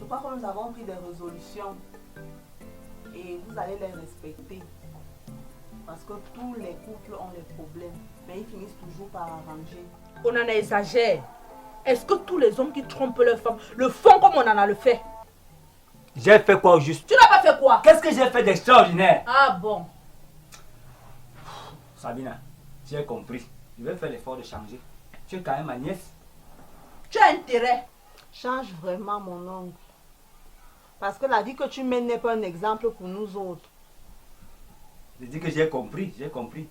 crois que nous avons pris des résolutions et vous allez les respecter. Parce que tous les couples ont des problèmes, mais ils finissent toujours par arranger. On en exagère. Est-ce que tous les hommes qui trompent leurs femmes le font comme on en a le fait? J'ai fait quoi au juste? Tu n'as pas fait quoi? Qu'est-ce que j'ai fait d'extraordinaire? Ah bon. Sabina, j'ai compris. Je vais faire l'effort de changer. Tu es quand même ma nièce. Tu as intérêt. Change vraiment, mon oncle. Parce que la vie que tu mènes n'est pas un exemple pour nous autres. Je dis que j'ai compris, j'ai compris.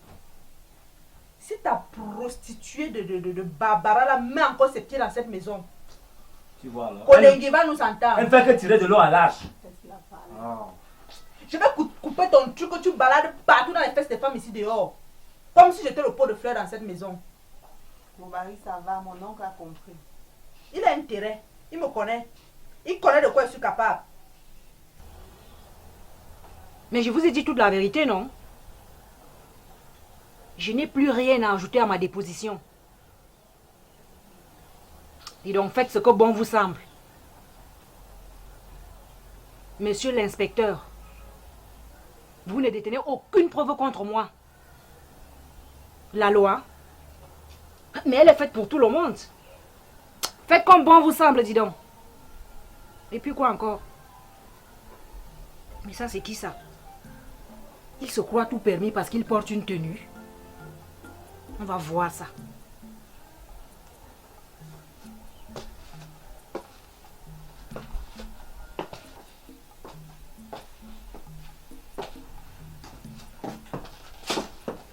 Si ta prostituée de Barbara là met encore ses pieds dans cette maison, Tu vois alors. Olengi va nous entendre. Elle fait que tirer de l'eau à l'âge. Oh. Je vais couper ton truc que tu balades partout dans les fesses des femmes ici dehors. Comme si j'étais le pot de fleurs dans cette maison. Mon mari, ça va, mon oncle a compris. Il a intérêt. Il me connaît. Il connaît de quoi je suis capable. Mais je vous ai dit toute la vérité, non? Je n'ai plus rien à ajouter à ma déposition. Et donc faites ce que bon vous semble. Monsieur l'inspecteur, vous ne détenez aucune preuve contre moi. La loi, mais elle est faite pour tout le monde. Faites comme bon vous semble, dis donc. Et puis quoi encore? Mais ça, c'est qui ça? Il se croit tout permis parce qu'il porte une tenue. On va voir ça.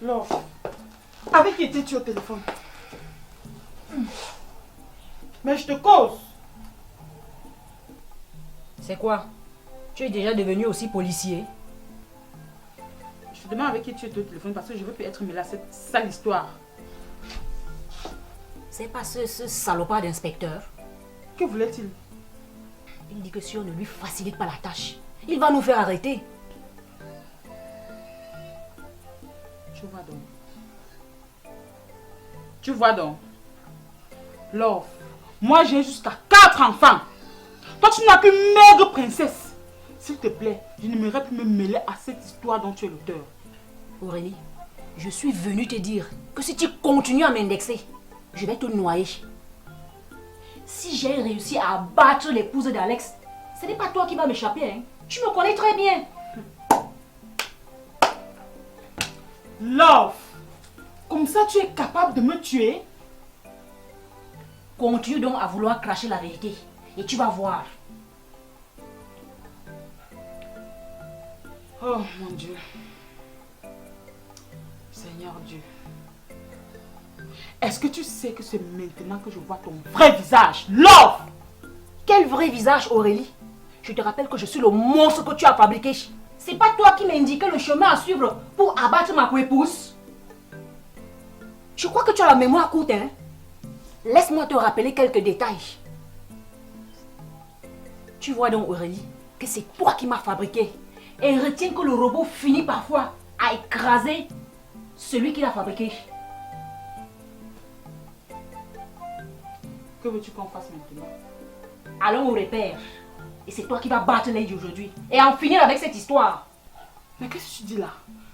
Non. Avec qui étais-tu au téléphone? Mais je te cause. C'est quoi? Tu es déjà devenu aussi policier? Je te demande avec qui tu étais au téléphone parce que je ne veux plus être mêlée à cette sale histoire. C'est pas ce salopard d'inspecteur. Que voulait-il? Il dit que si on ne lui facilite pas la tâche, il va nous faire arrêter. Tu vois donc. Tu vois donc. Love, moi j'ai jusqu'à 4 enfants. Toi tu n'as qu'une maigre princesse. S'il te plaît, je n'aimerais plus me mêler à cette histoire dont tu es l'auteur. Aurélie, je suis venue te dire que si tu continues à m'indexer, je vais te noyer. Si j'ai réussi à abattre l'épouse d'Alex, ce n'est pas toi qui vas m'échapper, hein. Tu me connais très bien. Love, comme ça tu es capable de me tuer? Continue donc à vouloir cracher la vérité et tu vas voir. Oh mon Dieu. Seigneur Dieu. Est-ce que tu sais que c'est maintenant que je vois ton vrai visage? Love! Quel vrai visage, Aurélie? Je te rappelle que je suis le monstre que tu as fabriqué. C'est pas toi qui m'as indiqué le chemin à suivre pour abattre ma coépouse. Je crois que tu as la mémoire courte, hein? Laisse-moi te rappeler quelques détails. Tu vois donc, Aurélie, que c'est toi qui m'as fabriqué. Et retiens que le robot finit parfois à écraser celui qui l'a fabriqué. Que veux-tu qu'on fasse maintenant? Allons au repère. Et c'est toi qui vas battre Lady aujourd'hui. Et en finir avec cette histoire. Mais qu'est-ce que tu dis là?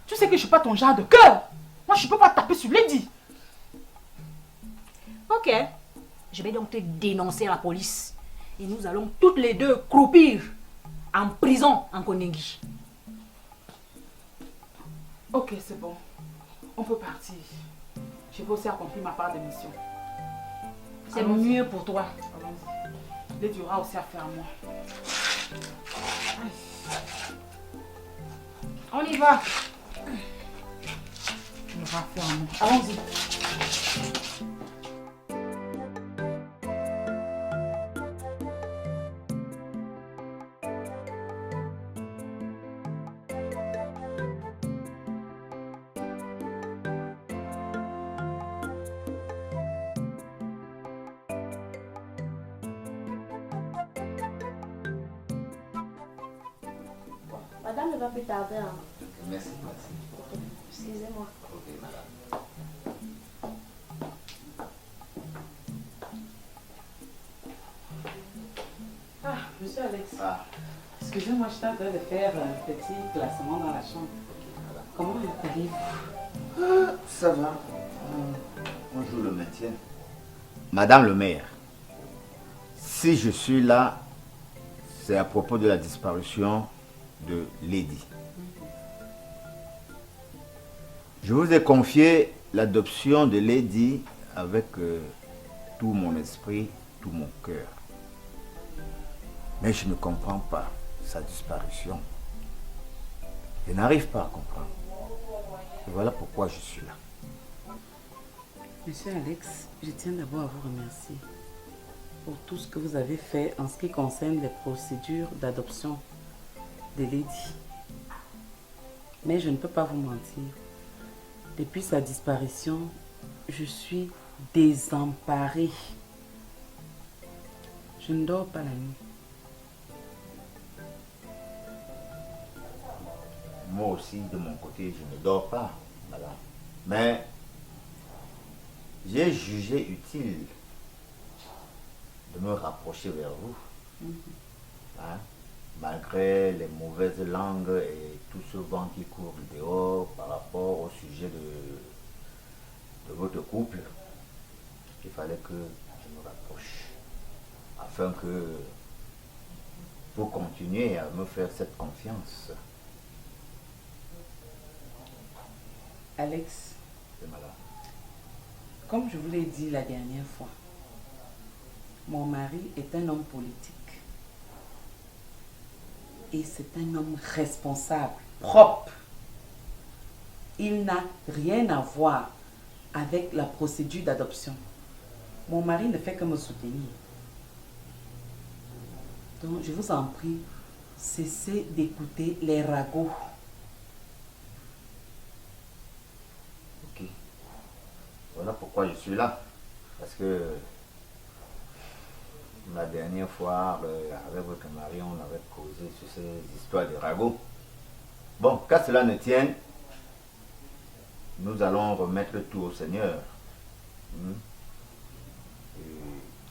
Tu sais que je ne suis pas ton genre de cœur. Moi, je ne peux pas taper sur Lady. Ok. Je vais donc te dénoncer à la police. Et nous allons toutes les deux croupir en prison en Kondengi. Ok, c'est bon. On peut partir. J'ai aussi accompli ma part de mission. C'est mieux pour toi. Allons-y. Lady aura aussi affaire à moi. On y va. Il aura affaire à moi. Allons-y. Madame ne va plus tarder. Hein. Merci, merci. Excusez-moi. Ok, madame. Ah, je Monsieur Alex, Ah, excusez-moi, je suis en train de faire un petit classement dans la chambre. Comment allez-vous? ça va. On joue le maintien. Madame le maire, si je suis là, c'est à propos de la disparition de Lady. Je vous ai confié l'adoption de Lady avec tout mon esprit, tout mon cœur. Mais je ne comprends pas sa disparition. Je n'arrive pas à comprendre. Et voilà pourquoi je suis là. Monsieur Alex, je tiens d'abord à vous remercier pour tout ce que vous avez fait en ce qui concerne les procédures d'adoption de Lady. Mais je ne peux pas vous mentir. Depuis sa disparition, je suis désemparée. Je ne dors pas la nuit. Moi aussi, de mon côté, je ne dors pas, madame. Mais j'ai jugé utile de me rapprocher vers vous. Hein, malgré les mauvaises langues et tout ce vent qui court dehors par rapport au sujet de votre couple, il fallait que je me rapproche afin que vous continuiez à me faire cette confiance. Alex, Et madame, comme je vous l'ai dit la dernière fois, mon mari est un homme politique. Et c'est un homme responsable, propre. Il n'a rien à voir avec la procédure d'adoption. Mon mari ne fait que me soutenir. Donc, je vous en prie, cessez d'écouter les ragots. ok. Voilà pourquoi je suis là. Parce que la dernière fois, avec votre mari, on avait causé sur ces histoires de ragots. Bon, qu'à cela ne tienne, nous allons remettre tout au Seigneur. Hmm. Et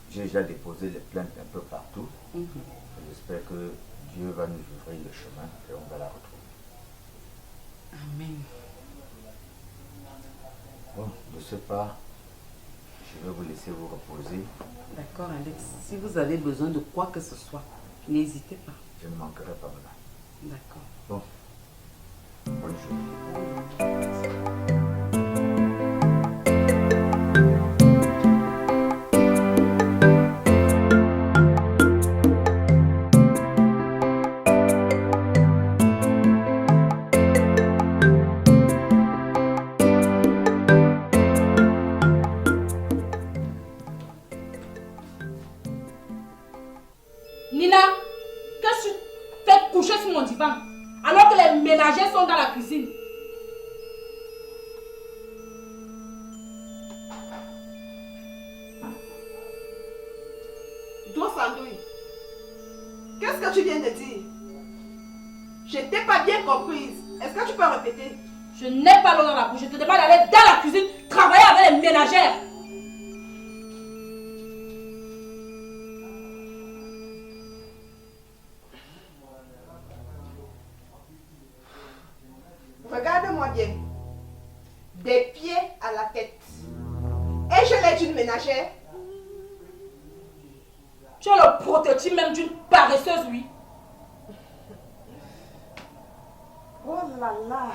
j'ai déjà déposé les plaintes un peu partout. J'espère que Dieu va nous ouvrir le chemin et on va la retrouver. Amen. Bon, de ce pas, je vais vous laisser vous reposer. D'accord, Alex. Si vous avez besoin de quoi que ce soit, n'hésitez pas. Je ne manquerai pas, madame. D'accord. Bon, bonne journée. Nina, qu'est-ce que tu fais coucher sur mon divan alors que les ménagers sont dans la cuisine? Toi, Sandouille, qu'est-ce que tu viens de dire? Je t'ai pas bien comprise. Est-ce que tu peux répéter? Je n'ai pas l'eau dans la bouche. Je te demande d'aller dans la cuisine travailler avec les ménagères. Regarde-moi bien. Des pieds à la tête. Et je l'ai d'une ménagère. Tu es le prototype même d'une paresseuse, oui. Oh là là.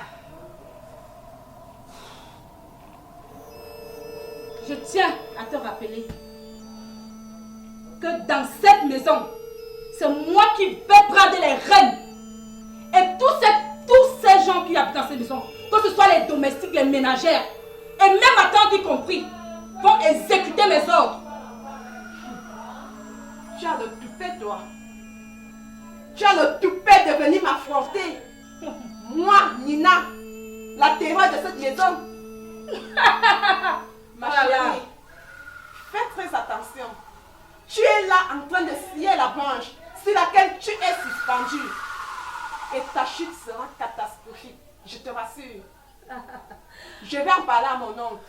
Je tiens à te rappeler que dans cette maison, c'est moi qui vais prendre les rênes. Et tous ces gens qui habitent dans cette maison, que ce soit les domestiques, les ménagères, et même ma tante y compris, vont exécuter mes ordres. Tu as le toupet, toi. Tu as le toupet de venir m'affronter. Moi, Nina, la terreur de cette maison. Ma chérie, fais très attention. Tu es là en train de scier la branche sur laquelle tu es suspendu. Et ta chute sera catastrophique, je te rassure. Je vais en parler à mon oncle.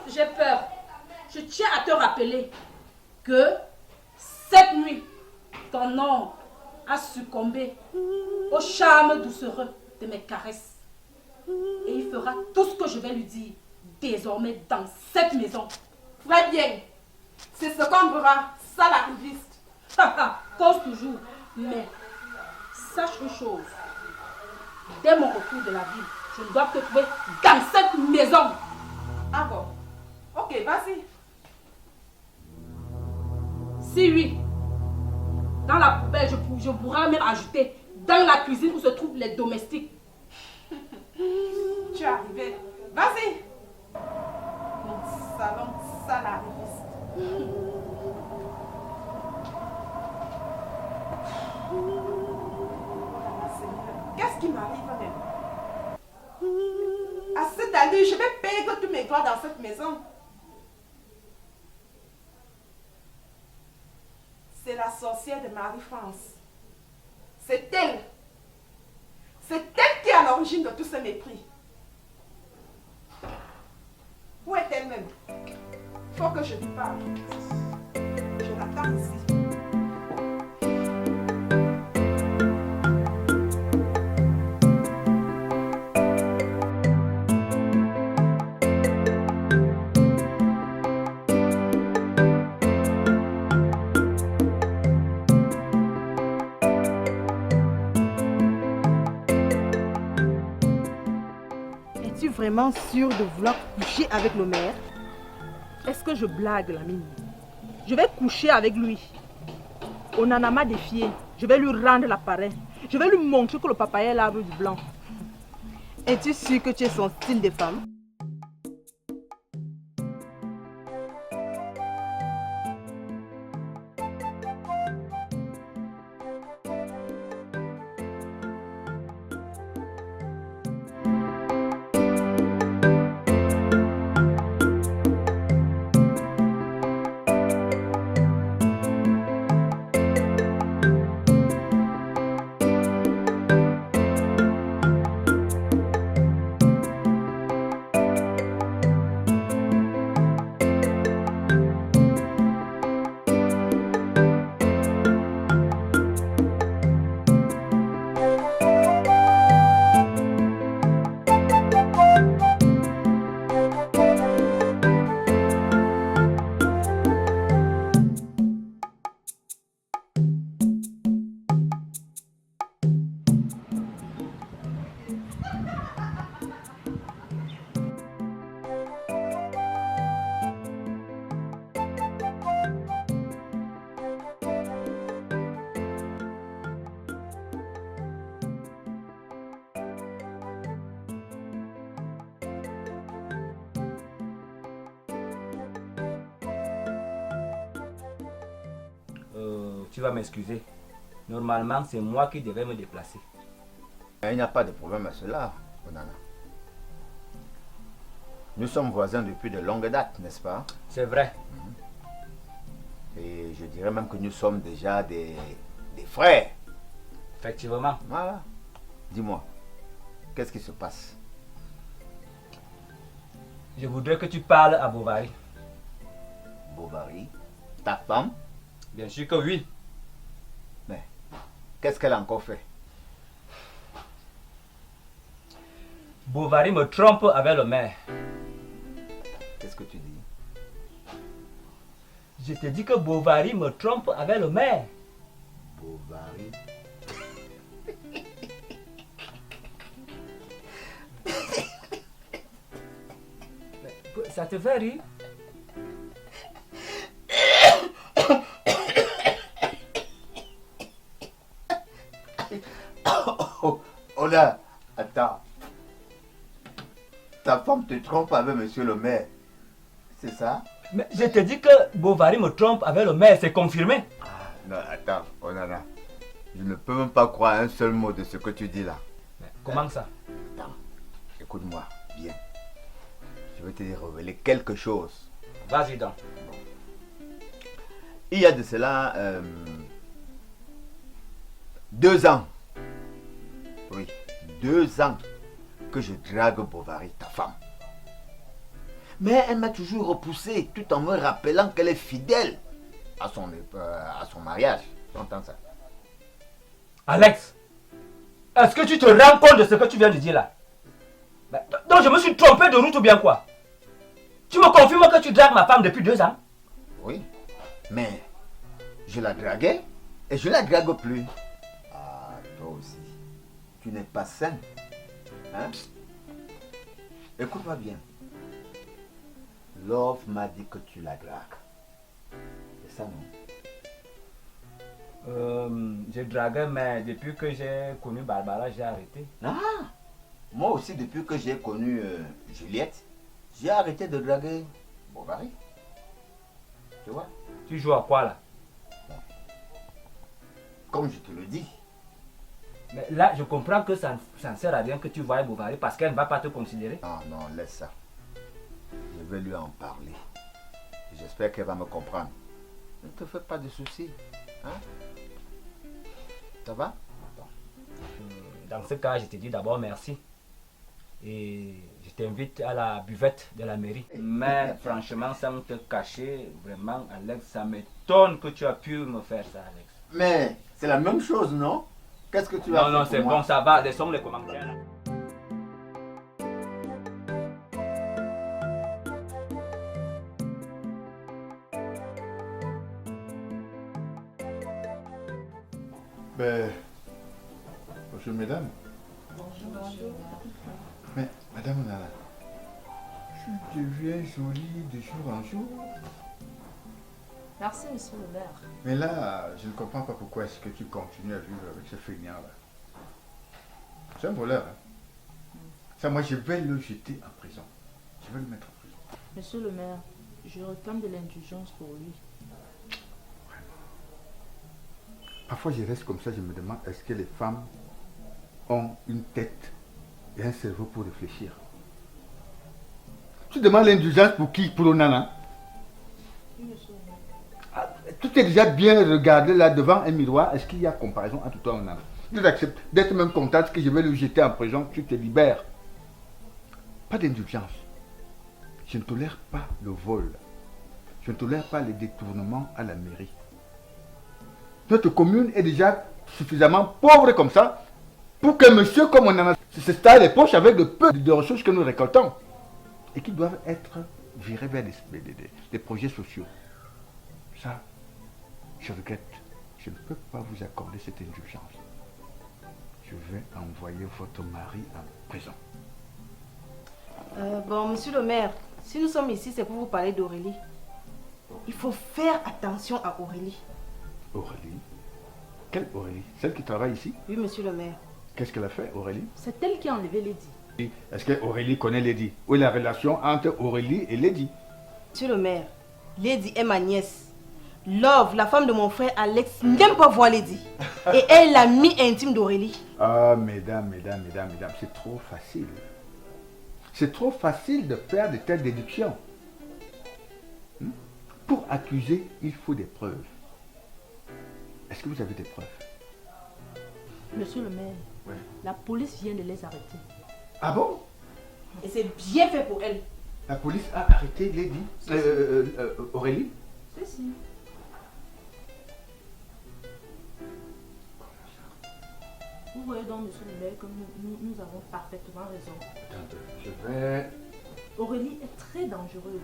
J'ai peur. Je tiens à te rappeler que Cette nuit, ton ombre a succombé au charme doucereux de mes caresses. Et il fera tout ce que je vais lui dire désormais dans cette maison. Très bien. C'est ce qu'on verra, ça l'arriviste. Cause toujours. Mais sache une chose. Dès mon retour de la ville, je dois te trouver dans cette maison. Ah bon? Ok, vas-y. Si oui, dans la poubelle, je pourrais même ajouter dans la cuisine où se trouvent les domestiques. Tu es arrivé. Vas-y. Mon salon salariste. Qu'est-ce qui m'arrive même? À cette allure, je vais perdre tous mes droits dans cette maison. C'est la sorcière de Marie-France. C'est elle. C'est elle qui est à l'origine de tout ce mépris. Où est-elle même? Faut que je lui parle. Je l'attends ici. Es-tu vraiment sûr de vouloir coucher avec le maire? Est-ce que je blague, la mine? Je vais coucher avec lui. On en a m'a défié. Je vais lui rendre l'appareil. Je vais lui montrer que le papa est l'arbre du blanc. Es-tu sûr que tu es son style de femme? Tu vas m'excuser. Normalement, c'est moi qui devais me déplacer. Il n'y a pas de problème à cela, Onana. Nous sommes voisins depuis de longues dates, n'est-ce pas? C'est vrai. Et je dirais même que nous sommes déjà des frères. Effectivement. Voilà. Dis-moi, qu'est-ce qui se passe? Je voudrais que tu parles à Bovary. Bovary, ta femme? Bien sûr que oui. Mais qu'est-ce qu'elle a encore fait? Bovary me trompe avec le maire. Qu'est-ce que tu dis? Je te dis que Bovary me trompe avec le maire. Bovary? Ça te fait rire? Oh là, attends. Ta femme te trompe avec monsieur le maire. C'est ça? Mais je te dis que Bovary me trompe avec le maire, c'est confirmé. Non, attends, Onana. Je ne peux même pas croire un seul mot de ce que tu dis là. Mais comment ça? Attends, écoute-moi bien. Je vais te révéler quelque chose. Vas-y donc. Il y a de cela 2 ans. Oui, 2 ans que je drague Bovary, ta femme. Mais elle m'a toujours repoussé tout en me rappelant qu'elle est fidèle. à son mariage. Tu entends ça? Alex, est-ce que tu te rends compte de ce que tu viens de dire là? Donc je me suis trompé de route ou bien quoi? Tu me confirmes que tu dragues ma femme depuis 2 ans? Oui, mais je la draguais et je la drague plus. Ah, toi aussi, tu n'es pas sain. Hein? Écoute-moi bien. Love m'a dit que tu la dragues. C'est ça, non? Je draguais, mais depuis que j'ai connu Barbara, j'ai arrêté. Ah, moi aussi, depuis que j'ai connu Juliette, j'ai arrêté de draguer Bovary. Tu vois? Tu joues à quoi là? Comme je te le dis. Mais là, je comprends que ça ne sert à rien que tu voies Bovary parce qu'elle ne va pas te considérer. Non, non, laisse ça. Je vais lui en parler. J'espère qu'elle va me comprendre. Ne te fais pas de soucis. Hein? Ça va? Dans ce cas, je te dis d'abord merci. Et je t'invite à la buvette de la mairie. Mais franchement, sans te cacher, vraiment, Alex, ça m'étonne que tu as pu me faire ça, Alex. Mais c'est la même chose, non? Qu'est-ce que tu as fait Non, pour c'est moi? bon, ça va. Laissons les commentaires là. Ben, bonjour mesdames. Bonjour. Mais madame Onana, tu deviens jolie de jour en jour. Merci, monsieur le maire. Mais là, je ne comprends pas pourquoi est-ce que tu continues à vivre avec ce feignant-là. C'est un voleur. Hein? Ça, moi, je vais le jeter en prison. Je vais le mettre en prison. Monsieur le maire, je réclame de l'indulgence pour lui. Parfois, je reste comme ça, je me demande, est-ce que les femmes ont une tête et un cerveau pour réfléchir? Tu demandes l'indulgence pour qui? Pour Onana? Oui, monsieur le maire. Ah, tout est déjà bien regardé là devant un miroir. Est-ce qu'il y a comparaison entre toi et Onana? Tu acceptes d'être même contente que je vais le jeter en prison, tu te libères. Pas d'indulgence. Je ne tolère pas le vol. Je ne tolère pas les détournements à la mairie. Notre commune est déjà suffisamment pauvre comme ça pour que monsieur comme Onana se taille les poches avec le peu de ressources que nous récoltons et qui doivent être virés vers des projets sociaux. Ça, je regrette. Je ne peux pas vous accorder cette indulgence. Je vais envoyer votre mari en prison. Bon, monsieur le maire, si nous sommes ici, c'est pour vous parler d'Aurélie. Il faut faire attention à Aurélie. Aurélie? Quelle Aurélie? Celle qui travaille ici? Oui, monsieur le maire. Qu'est-ce qu'elle a fait, Aurélie? C'est elle qui a enlevé Lady. Est-ce que Aurélie connaît Lady? Où est la relation entre Aurélie et Lady? Monsieur le maire, Lady est ma nièce. Love, la femme de mon frère Alex, n'aime pas voir Lady. Et elle est l'amie intime d'Aurélie. Ah, mesdames, c'est trop facile. C'est trop facile de faire de telles déductions. Pour accuser, il faut des preuves. Est-ce que vous avez des preuves? Monsieur le maire, Ouais. la police vient de les arrêter. Ah bon? Et c'est bien fait pour elle. La police a arrêté Lady? Aurélie? C'est si. Vous voyez donc, monsieur le maire, que nous avons parfaitement raison. Attendez, je vais... Aurélie est très dangereuse.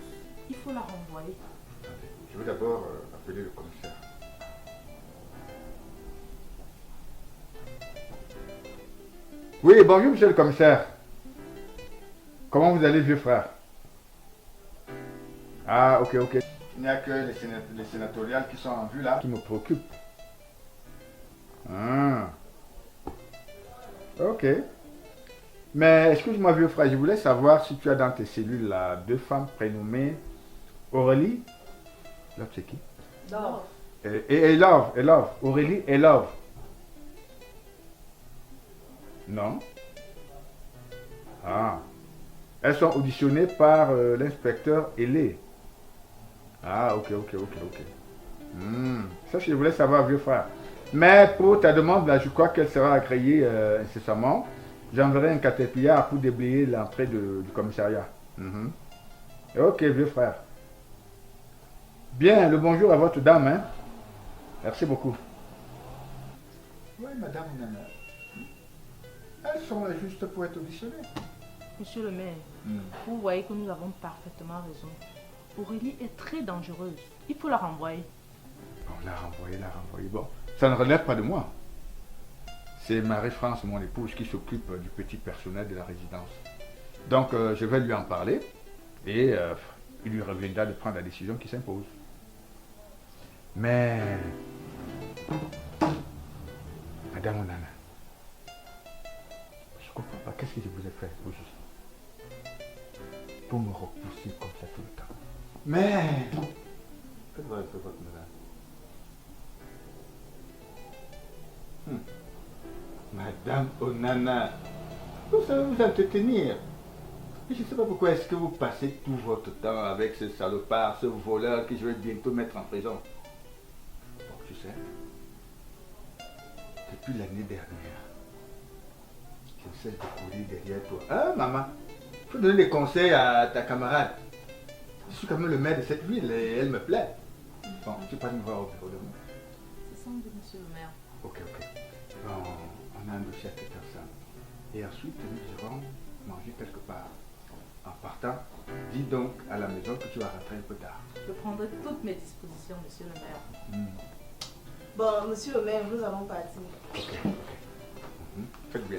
Il faut la renvoyer. Attendez, je vais d'abord appeler le commissaire. Oui, bonjour monsieur le commissaire. Comment vous allez, vieux frère? Ah, ok. Il n'y a que les sénatoriales qui sont en vue là, qui me préoccupent. Ah. Ok. Mais excuse-moi, vieux frère, je voulais savoir si tu as dans tes cellules là 2 femmes prénommées Aurélie. L'autre c'est qui? Love. Et Love. Aurélie et Love. Non. Ah. Elles sont auditionnées par l'inspecteur Hélé. Ah, ok. Ça, je voulais savoir, vieux frère. Mais pour ta demande, là, je crois qu'elle sera agréée incessamment. J'enverrai un caterpillar pour déblayer l'entrée du commissariat. Ok, vieux frère. Bien, le bonjour à votre dame, hein. Merci beaucoup. Oui, madame Nana. Elles sont là juste pour être auditionnées. Monsieur le maire, vous voyez que nous avons parfaitement raison. Aurélie est très dangereuse. Il faut la renvoyer. Bon, la renvoyer. Bon, ça ne relève pas de moi. C'est Marie-France, mon épouse, qui s'occupe du petit personnel de la résidence. Donc, je vais lui en parler et il lui reviendra de prendre la décision qui s'impose. Mais, madame Onana, je ne comprends pas. Qu'est-ce que je vous ai fait au juste pour me repousser comme ça tout le temps? Mais, faites-moi un peu votre madame. Madame Onana, vous savez vous entretenir. Je ne sais pas pourquoi est-ce que vous passez tout votre temps avec ce salopard, ce voleur que je vais bientôt mettre en prison. Bon, tu sais, depuis l'année dernière, je ne cesse de courir derrière toi. Hein, maman? Il faut donner des conseils à ta camarade. Je suis quand même le maire de cette ville et elle me plaît. Bon, tu peux pas me voir au bureau de moi. C'est sans doute, monsieur le maire. Ok. Bon, on a un dossier à traiter ensemble. Et ensuite, nous irons manger quelque part. En partant, dis donc à la maison que tu vas rentrer un peu tard. Je prendrai toutes mes dispositions, monsieur le maire. Bon, monsieur le maire, nous allons partir. Ok. Faites bien.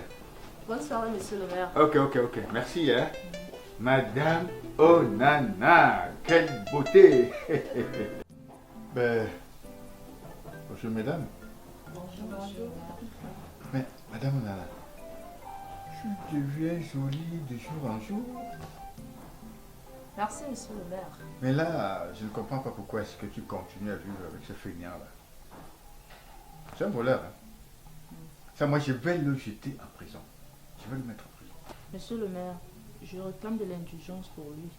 Bonne soirée, monsieur le maire. Ok. Merci, hein. Madame Onana, quelle beauté. Ben, bonjour, mesdames. Bonjour, monsieur le maire. Mais, madame Onana, tu deviens jolie de jour en jour. Merci, monsieur le maire. Mais là, je ne comprends pas pourquoi est-ce que tu continues à vivre avec ce feignant-là. C'est un voleur, hein. Ça, moi, je vais le jeter en prison. Je vais le mettre en prison. Monsieur le maire, je réclame de l'indulgence pour lui.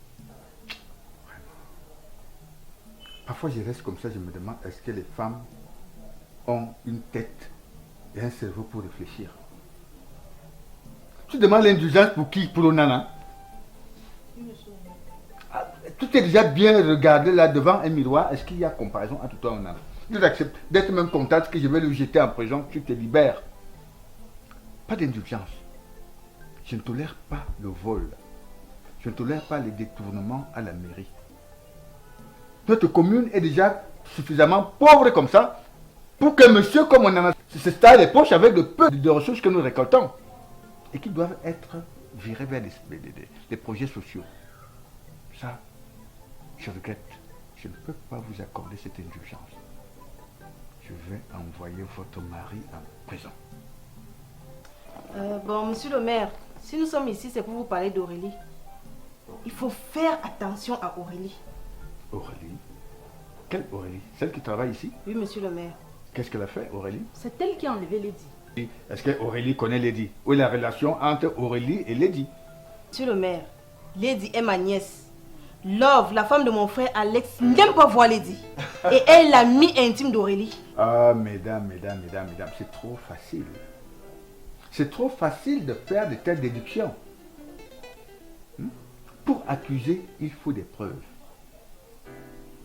Parfois, je reste comme ça, je me demande, est-ce que les femmes ont une tête et un cerveau pour réfléchir? Tu demandes l'indulgence pour qui? Pour Onana? Oui, monsieur le maire. Ah, tout est déjà bien regardé là devant un miroir. Est-ce qu'il y a comparaison entre toi et Onana? Tu acceptes d'être même contente que je vais le jeter en prison, tu te libères. Pas d'indulgence. Je ne tolère pas le vol. Je ne tolère pas les détournements à la mairie. Notre commune est déjà suffisamment pauvre comme ça pour que monsieur comme Onana se taille les poches avec le peu de ressources que nous récoltons et qui doivent être virés vers des projets sociaux. Ça, je regrette. Je ne peux pas vous accorder cette indulgence. Je vais envoyer votre mari en prison. Bon, monsieur le maire, si nous sommes ici, c'est pour vous parler d'Aurélie. Il faut faire attention à Aurélie. Aurélie? Quelle Aurélie? Celle qui travaille ici? Oui, monsieur le maire. Qu'est-ce qu'elle a fait, Aurélie? C'est elle qui a enlevé Lady. Est-ce que Aurélie connaît Lady? Où est la relation entre Aurélie et Lady? Monsieur le maire, Lady est ma nièce. Love, la femme de mon frère Alex, n'aime pas voir Lady. Et elle est l'amie intime d'Aurélie. Ah, mesdames, c'est trop facile. C'est trop facile de faire de telles déductions. Pour accuser, il faut des preuves.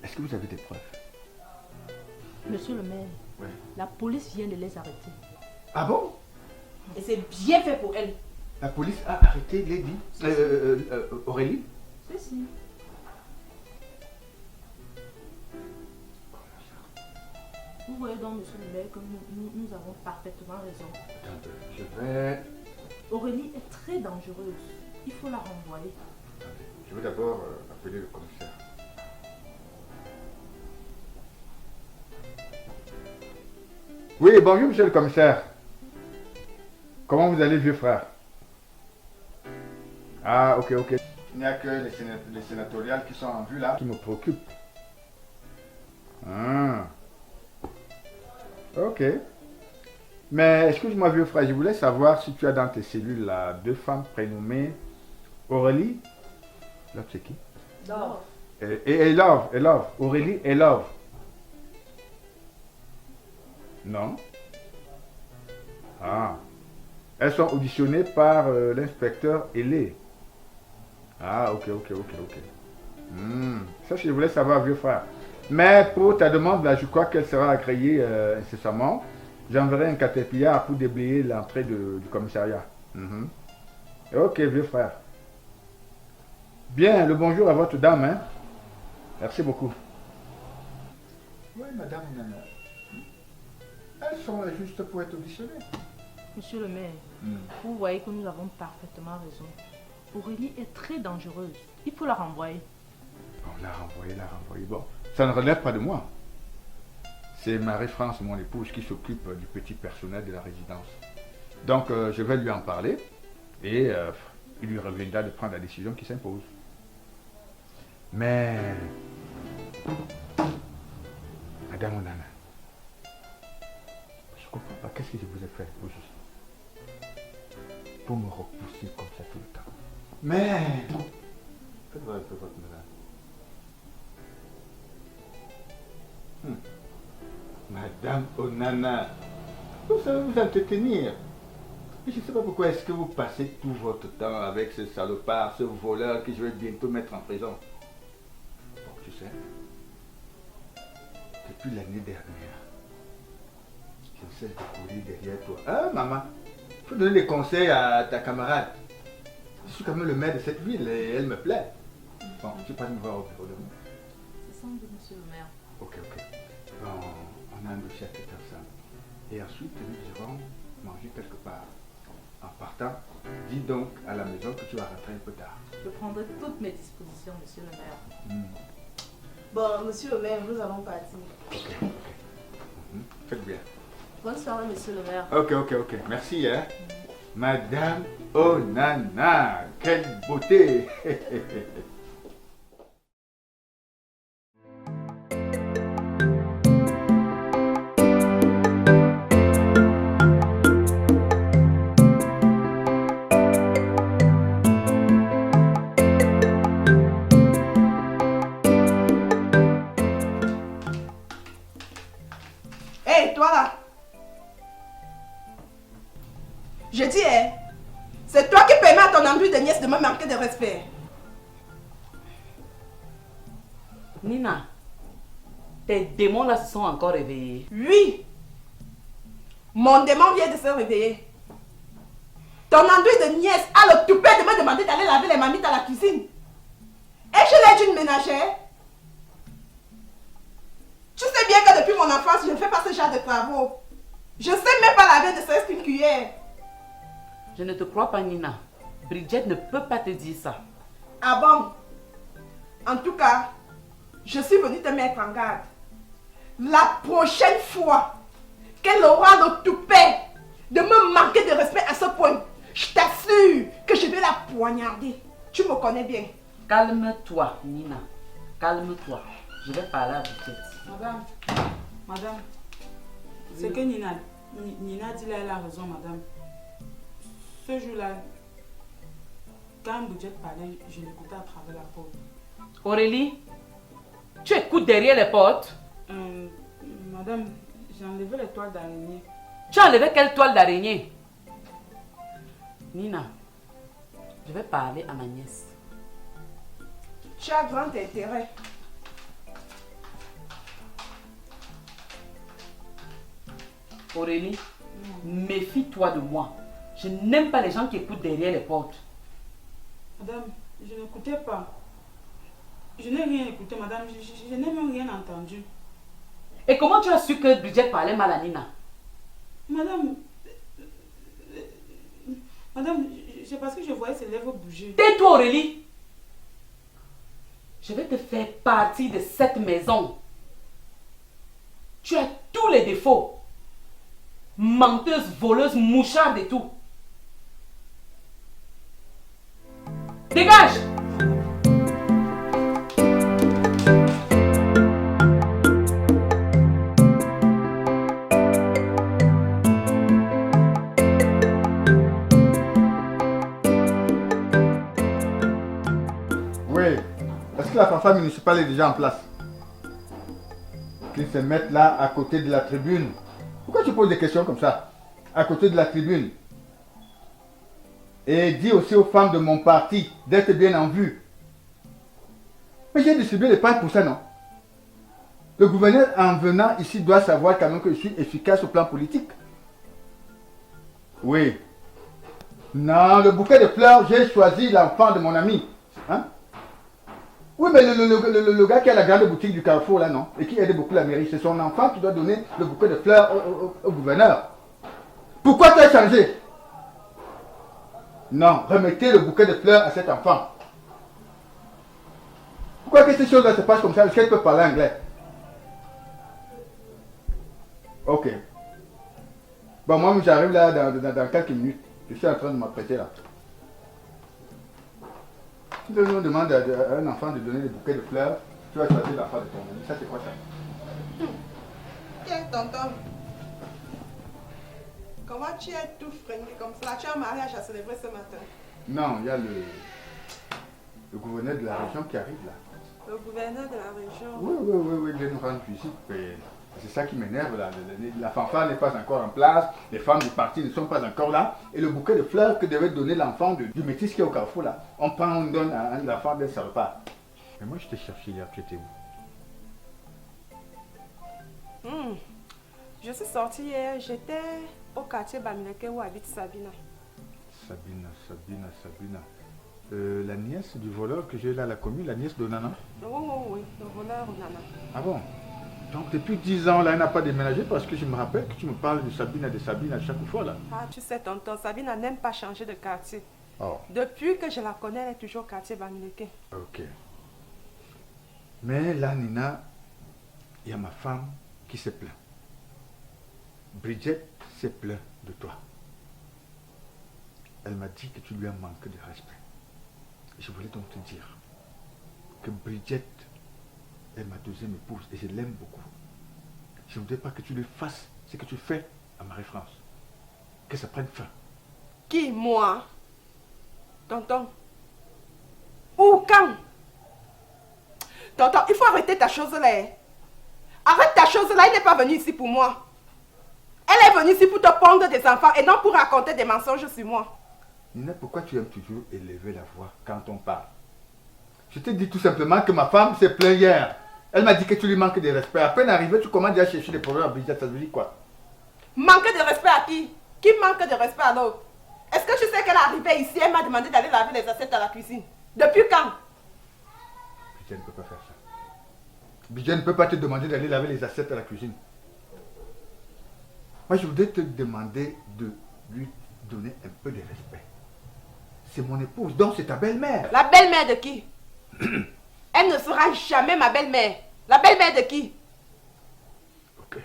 Est-ce que vous avez des preuves? Monsieur le maire, Oui. la police vient de les arrêter. Ah bon? Et c'est bien fait pour elle. La police a arrêté Lady Aurélie? Si. Vous voyez donc, monsieur le maire, que nous avons parfaitement raison. Attendez, je vais... Aurélie est très dangereuse. Il faut la renvoyer. Attendez, je vais d'abord appeler le commissaire. Oui, bonjour monsieur le commissaire. Comment vous allez, vieux frère? Ah, ok. Il n'y a que les sénatoriales qui sont en vue là, qui me préoccupent. Ah. Ok. Mais excuse-moi, vieux frère, je voulais savoir si tu as dans tes cellules là 2 femmes prénommées Aurélie. Love, c'est qui? Love. Et Love. Aurélie et Love. Non. Ah. Elles sont auditionnées par l'inspecteur Hélé. Ah, ok. Ça, je voulais savoir, vieux frère. Mais pour ta demande, là, je crois qu'elle sera agréée incessamment. J'enverrai un caterpillar pour déblayer l'entrée du commissariat. Mhm. Ok, vieux frère. Bien, le bonjour à votre dame. Hein? Merci beaucoup. Oui, madame Nana. Elles sont là juste pour être auditionnées. Monsieur le maire, vous voyez que nous avons parfaitement raison. Aurélie est très dangereuse. Il faut la renvoyer. Bon, la renvoyer. Bon, ça ne relève pas de moi. C'est Marie-France, mon épouse, qui s'occupe du petit personnel de la résidence. Donc, je vais lui en parler et il lui reviendra de prendre la décision qui s'impose. Mais, madame Onana, je ne comprends pas. Qu'est-ce que je vous ai fait, vous juste pour me repousser comme ça tout le temps? Mais, faites-moi un peu votre madame. Madame Onana, vous savez vous entretenir. Je ne sais pas pourquoi est-ce que vous passez tout votre temps avec ce salopard, ce voleur que je vais bientôt mettre en prison. Bon, tu sais, depuis l'année dernière, je ne cesse de courir derrière toi. Ah, maman, il faut donner des conseils à ta camarade. Je suis quand même le maire de cette ville et elle me plaît. Bon, tu peux me voir au bureau de moi. C'est sans doute, monsieur le maire. Ok. Bon, on a un dossier à traiter ensemble. Et ensuite, nous irons manger quelque part. En partant, dis donc à la maison que tu vas rentrer un peu tard. Je prendrai toutes mes dispositions, monsieur le maire. Bon, monsieur le maire, nous allons partir. Ok. Faites bien. Bonne soirée, monsieur le maire. Ok. Merci, hein. Madame Onana, quelle beauté. Hé, toi là! Je dis, c'est toi qui permets à ton envie de nièce de me manquer de respect. Nina, tes démons là se sont encore réveillés. Oui! Mon démon vient de se réveiller. Ton envie de nièce a le toupet de me demander d'aller laver les mamites à la cuisine. Et je l'ai d'une ménagère. Tu sais bien que depuis mon enfance, je ne fais pas ce genre de travaux. Je ne sais même pas laver ne serait-ce qu'une cuillère. Je ne te crois pas, Nina. Bridget ne peut pas te dire ça. Ah bon? En tout cas, je suis venue te mettre en garde. La prochaine fois qu'elle aura le toupet de me manquer de respect à ce point, je t'assure que je vais la poignarder. Tu me connais bien. Calme-toi, Nina. Calme-toi. Je vais parler à Bridget. Madame, c'est que Nina dit là, elle a raison, madame. Ce jour-là, quand Bridget parlait, je l'écoutais à travers la porte. Aurélie, tu écoutes derrière les portes? Madame, j'ai enlevé les toiles d'araignée. Tu as enlevé quelle toile d'araignée? Nina, je vais parler à ma nièce. Tu as grand intérêt. Aurélie, méfie-toi de moi. Je n'aime pas les gens qui écoutent derrière les portes. Madame, je n'écoutais pas. Je n'ai rien écouté, madame. Je n'ai même rien entendu. Et comment tu as su que Bridget parlait mal à Nina? Madame, c'est parce que je voyais ses lèvres bouger. Tais-toi, Aurélie. Je vais te faire partie de cette maison. Tu as tous les défauts. Menteuse, voleuse, moucharde et tout. Dégage! Oui. Est-ce que la fanfare municipale est déjà en place? Qu'ils se mettent là à côté de la tribune. Pourquoi tu poses des questions comme ça? À côté de la tribune. Et dis aussi aux femmes de mon parti d'être bien en vue. Mais j'ai distribué les pains pour ça, non? Le gouverneur, en venant ici, doit savoir quand même que je suis efficace au plan politique. Oui. Non, le bouquet de fleurs, j'ai choisi l'enfant de mon ami. Hein? Oui, mais le gars qui a la grande boutique du Carrefour, là, non? Et qui aide beaucoup la mairie, c'est son enfant qui doit donner le bouquet de fleurs au gouverneur. Pourquoi tu as changé? Non, remettez le bouquet de fleurs à cet enfant. Pourquoi que ces choses-là se passent comme ça? Est-ce qu'elle peut parler anglais? Ok. Bon, moi, j'arrive là dans quelques minutes. Je suis en train de m'apprêter là. Si on demande à un enfant de donner des bouquets de fleurs, tu vas choisir l'enfant de ton ami. Ça, c'est quoi ça? Tiens, tonton. Comment tu es tout fringué comme ça? Tu as un mariage à célébrer ce matin. Non, il y a le gouverneur de la région qui arrive là. Le gouverneur de la région. Oui, il vient nous rendre visite. C'est ça qui m'énerve là. La fanfare n'est pas encore en place, les femmes du parti ne sont pas encore là. Et le bouquet de fleurs que devait donner l'enfant du métis qui est au Carrefour là, on prend, on donne à l'enfant d'un seul repas. Mais moi je t'ai cherché hier, tu étais où? Je suis sortie hier, j'étais au quartier Bamileke où habite Sabina. Sabina. La nièce du voleur que j'ai là à la commune, la nièce de Nana? Oui, le voleur Nana. Ah bon? Donc depuis 10 ans, là, elle n'a pas déménagé parce que je me rappelle que tu me parles de Sabine à chaque fois, là. Ah, tu sais, tonton, Sabine n'aime pas changer de quartier. Oh. Depuis que je la connais, elle est toujours au quartier Bamileke. Ok. Mais là, Nina, il y a ma femme qui se plaint. Bridget se plaint de toi. Elle m'a dit que tu lui as manqué de respect. Je voulais donc te dire que Bridget est ma deuxième épouse et je l'aime beaucoup. Je ne voudrais pas que tu lui fasses ce que tu fais à Marie-France. Que ça prenne fin. Qui, moi? Tonton? Ou quand? Tonton, il faut arrêter ta chose là. Arrête ta chose là, elle n'est pas venue ici pour moi. Elle est venue ici pour te pondre des enfants et non pour raconter des mensonges sur moi. Nina, pourquoi tu aimes toujours élever la voix quand on parle? Je te dis tout simplement que ma femme s'est plainte hier. Elle m'a dit que tu lui manques de respect. À peine arrivé, tu commences à chercher des problèmes à Bridget. Ça veut dire quoi? Manque de respect à qui? Qui manque de respect à l'autre? Est-ce que tu sais qu'elle est arrivée ici? Elle m'a demandé d'aller laver les assiettes à la cuisine. Depuis quand? Bridget ne peut pas faire ça. Bridget ne peut pas te demander d'aller laver les assiettes à la cuisine. Moi, je voudrais te demander de lui donner un peu de respect. C'est mon épouse, donc c'est ta belle-mère. La belle-mère de qui? Elle ne sera jamais ma belle-mère. La belle-mère de qui? Ok.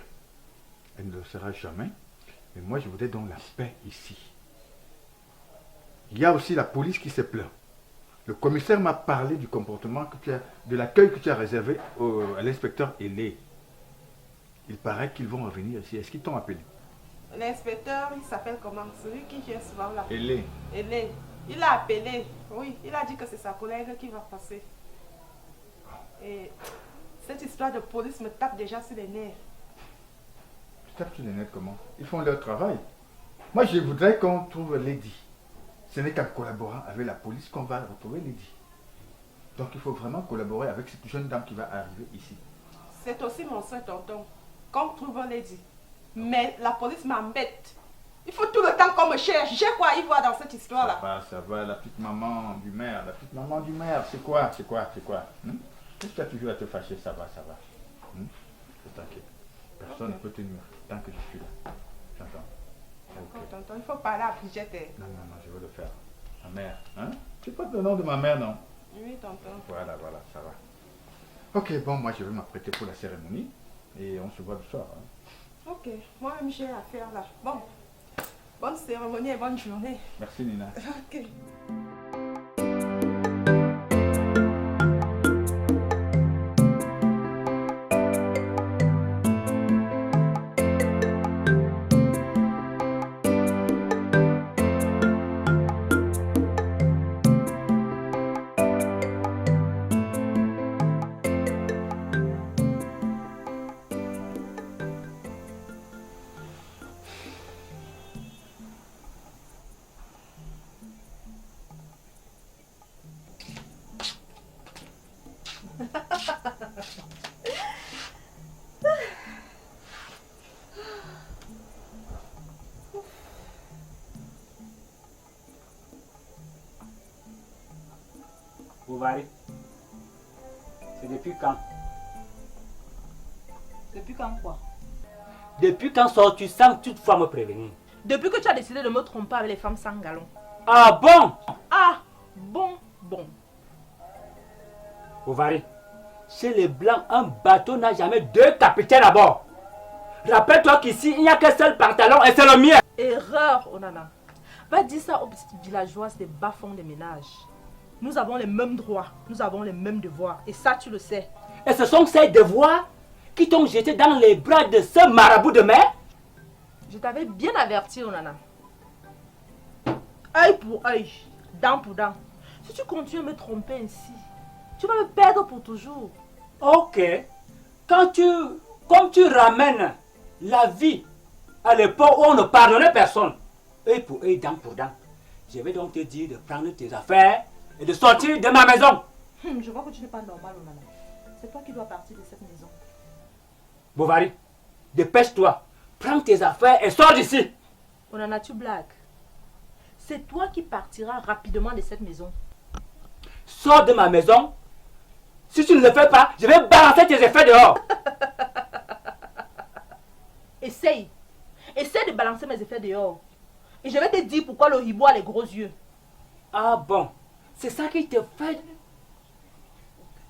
Elle ne le sera jamais. Mais moi, je voudrais donc la paix ici. Il y a aussi la police qui se plaint. Le commissaire m'a parlé du comportement que tu as, de l'accueil que tu as réservé à l'inspecteur Hélé. Il paraît qu'ils vont revenir ici. Est-ce qu'ils t'ont appelé? L'inspecteur, il s'appelle comment? Celui qui vient souvent là. Hélé. Hélé. Il a appelé. Oui, il a dit que c'est sa collègue qui va passer. Et cette histoire de police me tape déjà sur les nerfs. Tu tapes sur les nerfs comment? Ils font leur travail. Moi, je voudrais qu'on trouve Lady. Ce n'est qu'en collaborant avec la police qu'on va retrouver Lady. Donc, il faut vraiment collaborer avec cette jeune dame qui va arriver ici. C'est aussi mon souhait, tonton. Qu'on trouve Lady. Mais la police m'embête. Il faut tout le temps qu'on me cherche. J'ai quoi à y voir dans cette histoire-là? Ça va, la petite maman du maire. La petite maman du maire, c'est quoi? Qu'est-ce que tu as toujours à te fâcher? Ça va. Ne t'inquiète. Personne ne peut te nuire tant que je suis là. J'entends. D'accord, tonton, il faut parler à Bridget. Non, je veux le faire. Ma mère, hein? Tu pas le nom de ma mère, non? Oui, tonton. Voilà, ça va. Ok, bon, moi je vais m'apprêter pour la cérémonie et on se voit le soir. Hein? Ok, moi-même j'ai affaire là. Bon, bonne cérémonie et bonne journée. Merci Nina. Ok. Bovary, c'est depuis quand? Depuis quand quoi? Depuis quand sors-tu sans toutefois me prévenir? Depuis que tu as décidé de me tromper avec les femmes sans galon. Ah bon? Ah, bon. Bovary, chez les Blancs, un bateau n'a jamais deux capitaines à bord. Rappelle-toi qu'ici, il n'y a qu'un seul pantalon et c'est le mien. Erreur, Onana. Va dire ça aux petites villageoises des bas-fonds des ménages. Nous avons les mêmes droits, nous avons les mêmes devoirs. Et ça, tu le sais. Et ce sont ces devoirs qui t'ont jeté dans les bras de ce marabout de mer? Je t'avais bien averti, Onana. Œil pour œil, dent pour dent. Si tu continues à me tromper ainsi, tu vas me perdre pour toujours. Ok. Comme tu ramènes la vie à l'époque où on ne pardonnait personne, œil pour œil, dent pour dent, je vais donc te dire de prendre tes affaires et de sortir de ma maison. Je vois que tu n'es pas normal, Onana. C'est toi qui dois partir de cette maison. Bovary, dépêche-toi. Prends tes affaires et sors d'ici. Onana, tu blagues. C'est toi qui partiras rapidement de cette maison. Sors de ma maison. Si tu ne le fais pas, je vais balancer tes effets dehors. Essaye. Essaye de balancer mes effets dehors. Et je vais te dire pourquoi le hibou a les gros yeux. Ah bon, c'est ça qui te fait...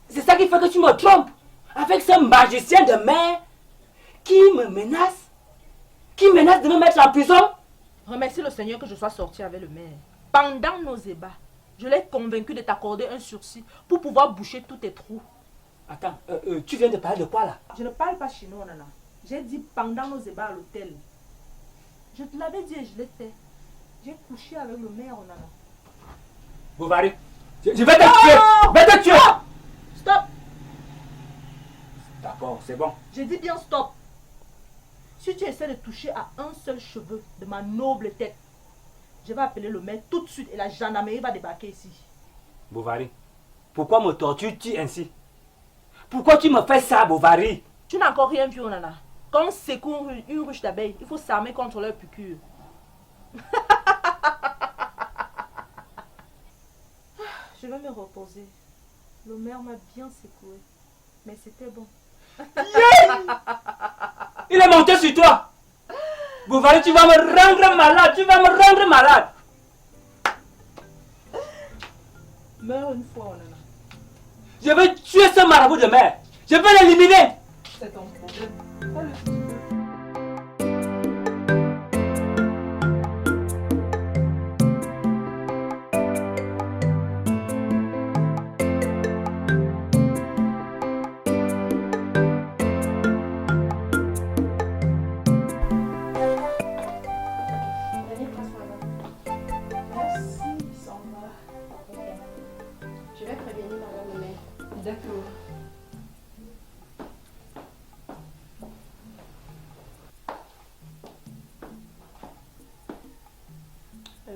C'est ça qui fait que tu me trompes avec ce magicien de mer qui me menace. Qui menace de me mettre en prison. Remercie le Seigneur que je sois sorti avec le maire. Pendant nos ébats, je l'ai convaincu de t'accorder un sursis pour pouvoir boucher tous tes trous. Attends, tu viens de parler de quoi là? Je ne parle pas chinois, Nana. J'ai dit pendant nos ébats à l'hôtel. Je te l'avais dit et je l'ai fait. J'ai couché avec le maire, Nana. Bovary, je vais te tuer. Je vais te tuer. Stop. D'accord, c'est bon. J'ai dit bien stop. Si tu essaies de toucher à un seul cheveu de ma noble tête, je vais appeler le maire tout de suite et la gendarmerie va débarquer ici. Bovary, pourquoi me tortures-tu ainsi? Pourquoi tu me fais ça, Bovary? Tu n'as encore rien vu, Onana. Quand on secoue une ruche d'abeilles, il faut s'armer contre leur piqûre. Je vais me reposer. Le maire m'a bien secoué. Mais c'était bon. Yeah! Il est monté sur toi. Bovary, tu vas me rendre malade. Tu vas me rendre malade. Meurs une fois, Onana. Je vais tuer ce marabout de mer. Je vais l'éliminer. C'est ton problème.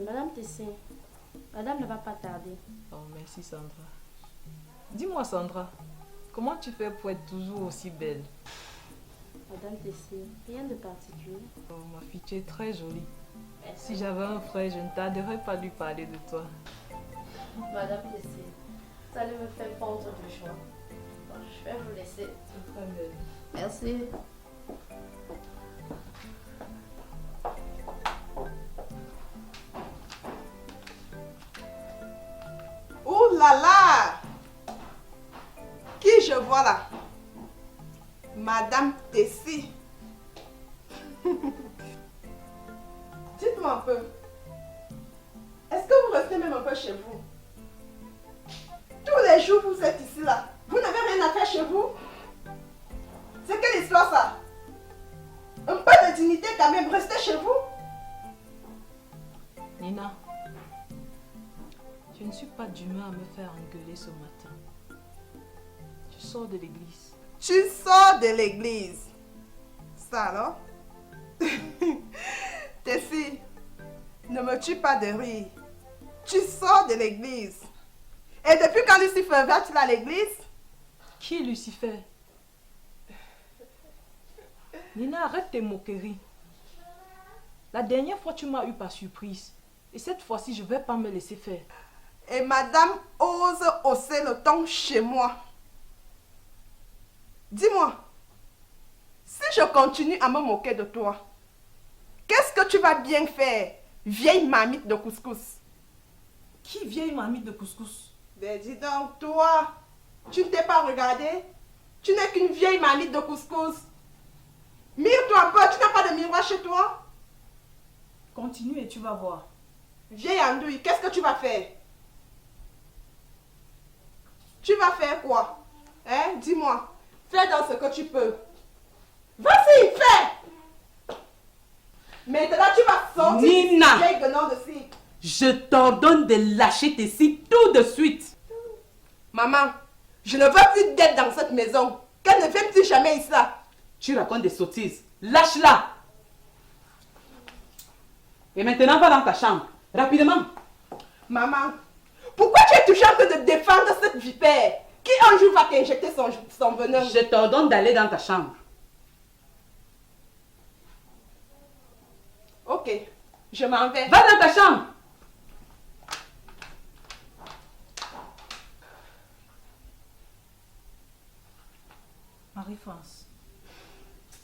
Madame Tessé, madame ne va pas tarder. Oh, merci Sandra. Dis-moi Sandra, comment tu fais pour être toujours aussi belle? Madame Tessé, rien de particulier. Oh, ma fille, tu es très jolie. Merci. Si j'avais un frère, je ne tarderais pas à lui parler de toi. Madame Tessé, ça allait me faire prendre de joie. Bon, je vais vous laisser. Très belle. Merci. Ouh là là! Qui je vois là? Madame Tessie. Dites-moi un peu. Est-ce que vous restez même un peu chez vous? Tous les jours vous êtes ici là. Vous n'avez rien à faire chez vous? C'est quelle histoire ça? Un peu de dignité quand même. Restez chez vous. Nina, je ne suis pas d'humeur à me faire engueuler ce matin. Je sors de l'église. Tu sors de l'église. Ça alors? Tessie, ne me tue pas de rire. Tu sors de l'église. Et depuis quand Lucifer va-t-il à l'église? Qui est Lucifer? Nina, arrête tes moqueries. La dernière fois, tu m'as eu par surprise. Et cette fois-ci, je ne vais pas me laisser faire. Et madame ose hausser le ton chez moi. Dis-moi, si je continue à me moquer de toi, qu'est-ce que tu vas bien faire, vieille marmite de couscous? Qui vieille marmite de couscous? Ben dis donc, toi, tu ne t'es pas regardé? Tu n'es qu'une vieille marmite de couscous. Mire-toi un peu, tu n'as pas de miroir chez toi? Continue et tu vas voir. Vieille andouille, qu'est-ce que tu vas faire? Tu vas faire quoi? Hein? Dis-moi. Fais dans ce que tu peux. Vas-y, fais! Maintenant, tu vas sortir. Nina! Vieille guenon de scie. Je t'ordonne de lâcher tes cils tout de suite. Maman, je ne veux plus d'être dans cette maison. Qu'elle ne vienne plus jamais ici. Tu racontes des sottises. Lâche-la. Et maintenant, va dans ta chambre. Rapidement. Maman, pourquoi tu es toujours en train de défendre cette vipère qui un jour va t'injecter son venin? Je t'ordonne d'aller dans ta chambre. Ok, je m'en vais. Va dans ta chambre. Marie-France,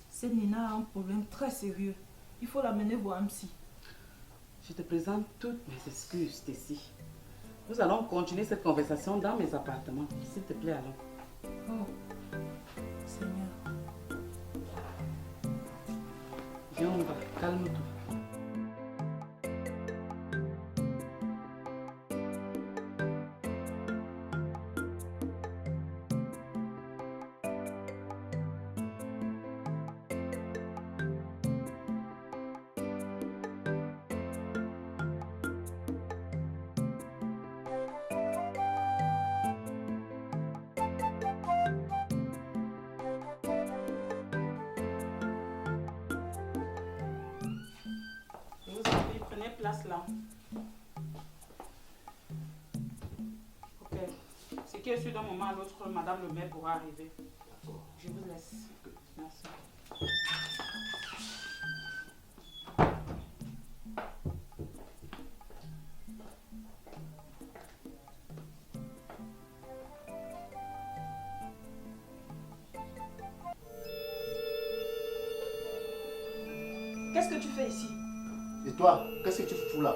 cette Nina a un problème très sérieux. Il faut l'amener voir un psy. Je te présente toutes mes excuses, Tessie. Nous allons continuer cette conversation dans mes appartements. S'il te plaît, allons. Oh, Seigneur. Viens, on va. Calme-toi. Place là. Ok. Ce qui est sûr d'un moment à l'autre, Madame le maire pourra arriver. Je vous laisse. Merci. Qu'est-ce que tu fais ici? Et toi, qu'est-ce que tu fous là?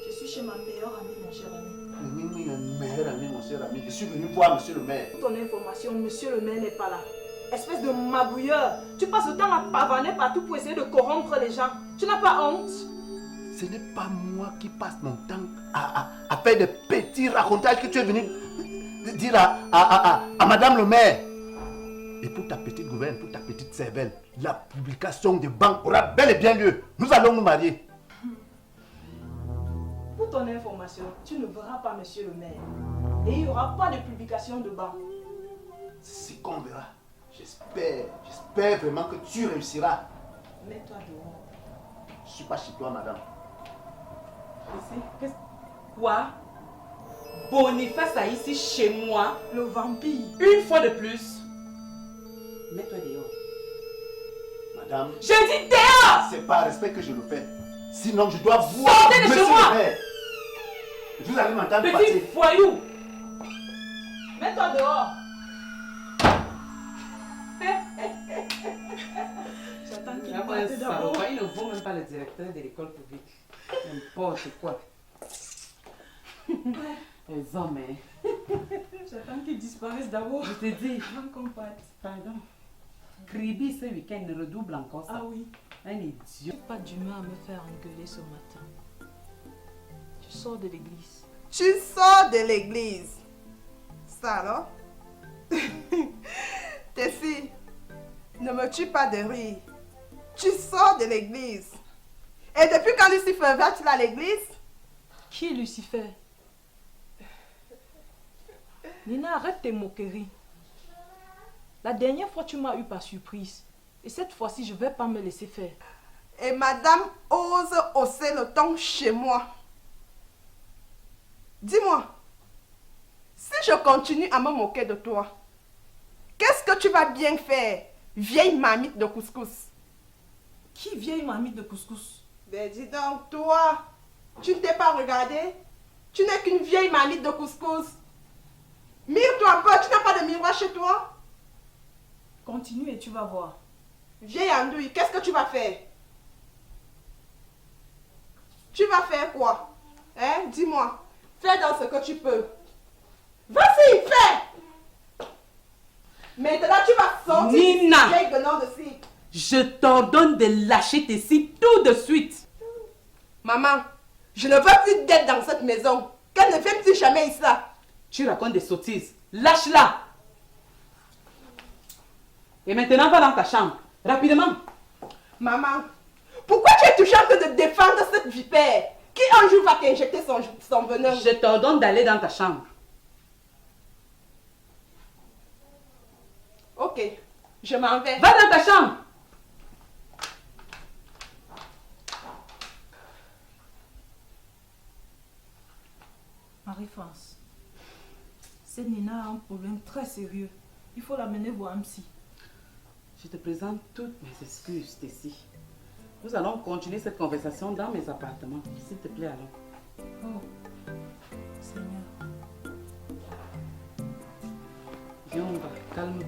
Je suis chez ma meilleure amie, mon cher ami. Mon meilleur ami, mon cher ami. Je suis venu voir monsieur le maire. Pour ton information, monsieur le maire n'est pas là. Espèce de magouilleur. Tu passes le temps à pavaner partout pour essayer de corrompre les gens. Tu n'as pas honte? Ce n'est pas moi qui passe mon temps à faire des petits racontages que tu es venu dire à madame le maire. Et pour ta petite gouverne, pour ta petite cervelle, la publication de banque aura bel et bien lieu. Nous allons nous marier. Pour ton information, tu ne verras pas monsieur le maire. Et il n'y aura pas de publication de banque. C'est ce qu'on verra. J'espère vraiment que tu réussiras. Mets-toi dehors. Je ne suis pas chez toi, madame. Quoi? Boniface a ici chez moi. Le vampire. Une fois de plus. Mets-toi dehors. Madame. Je dis dehors! C'est par respect que je le fais. Sinon, je dois voir Sortez de monsieur chez moi! le maire. Vous allez m'entendre Petit partir. voyou! Mets-toi dehors. J'attends qu'il parte d'abord. Il ne vaut même pas le directeur de l'école publique. N'importe quoi. Les hommes, hein. J'attends qu'ils disparaissent d'abord. Je te dis. Avant qu'on parte. Pardon. Kribi ce week-end redouble encore ça. Ah oui. Un idiot. Je n'ai pas d'humain à me faire engueuler ce matin. Tu sors de l'église. Tu sors de l'église. Ça alors? Tessie, ne me tue pas de rire. Tu sors de l'église. Et depuis quand Lucifer va-t-il à l'église? Qui est Lucifer? Nina, arrête tes moqueries. La dernière fois, tu m'as eu par surprise. Et cette fois-ci, je ne vais pas me laisser faire. Et madame ose hausser le ton chez moi. Dis-moi, si je continue à me moquer de toi, qu'est-ce que tu vas bien faire, vieille marmite de couscous? Qui vieille marmite de couscous? Ben dis donc, toi, tu ne t'es pas regardé? Tu n'es qu'une vieille marmite de couscous. Mire-toi un peu, tu n'as pas de miroir chez toi? Continue et tu vas voir. Vieille andouille, qu'est-ce que tu vas faire? Tu vas faire quoi? Hein? Dis-moi. Fais dans ce que tu peux. Vas-y, fais! Maintenant, tu vas sortir. Nina! Vieille venant de ci. Je t'ordonne de lâcher tes cils tout de suite. Maman, je ne veux plus d'être dans cette maison. Qu'elle ne vienne plus jamais ici. Tu racontes des sottises. Lâche-la. Et maintenant, va dans ta chambre. Rapidement. Maman, pourquoi tu es toujours en train de défendre cette vipère qui un jour va t'injecter son venin? Je t'ordonne d'aller dans ta chambre. Ok, je m'en vais. Va dans ta chambre. Marie-France, cette Nina a un problème très sérieux. Il faut l'amener voir un psy. Je te présente toutes mes excuses, Tessie. Nous allons continuer cette conversation dans mes appartements. S'il te plaît, allons. Oh, Seigneur. Viens, on va. Calme-toi.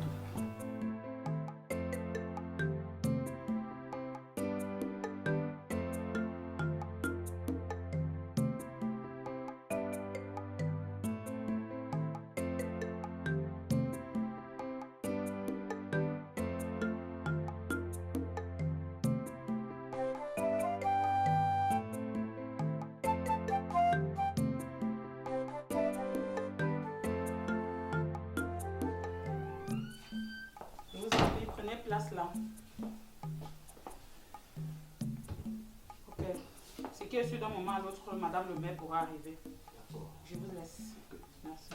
Place là. Ok. Ce qui est sûr d'un moment à l'autre, Madame le maire pourra arriver. Je vous laisse. Merci.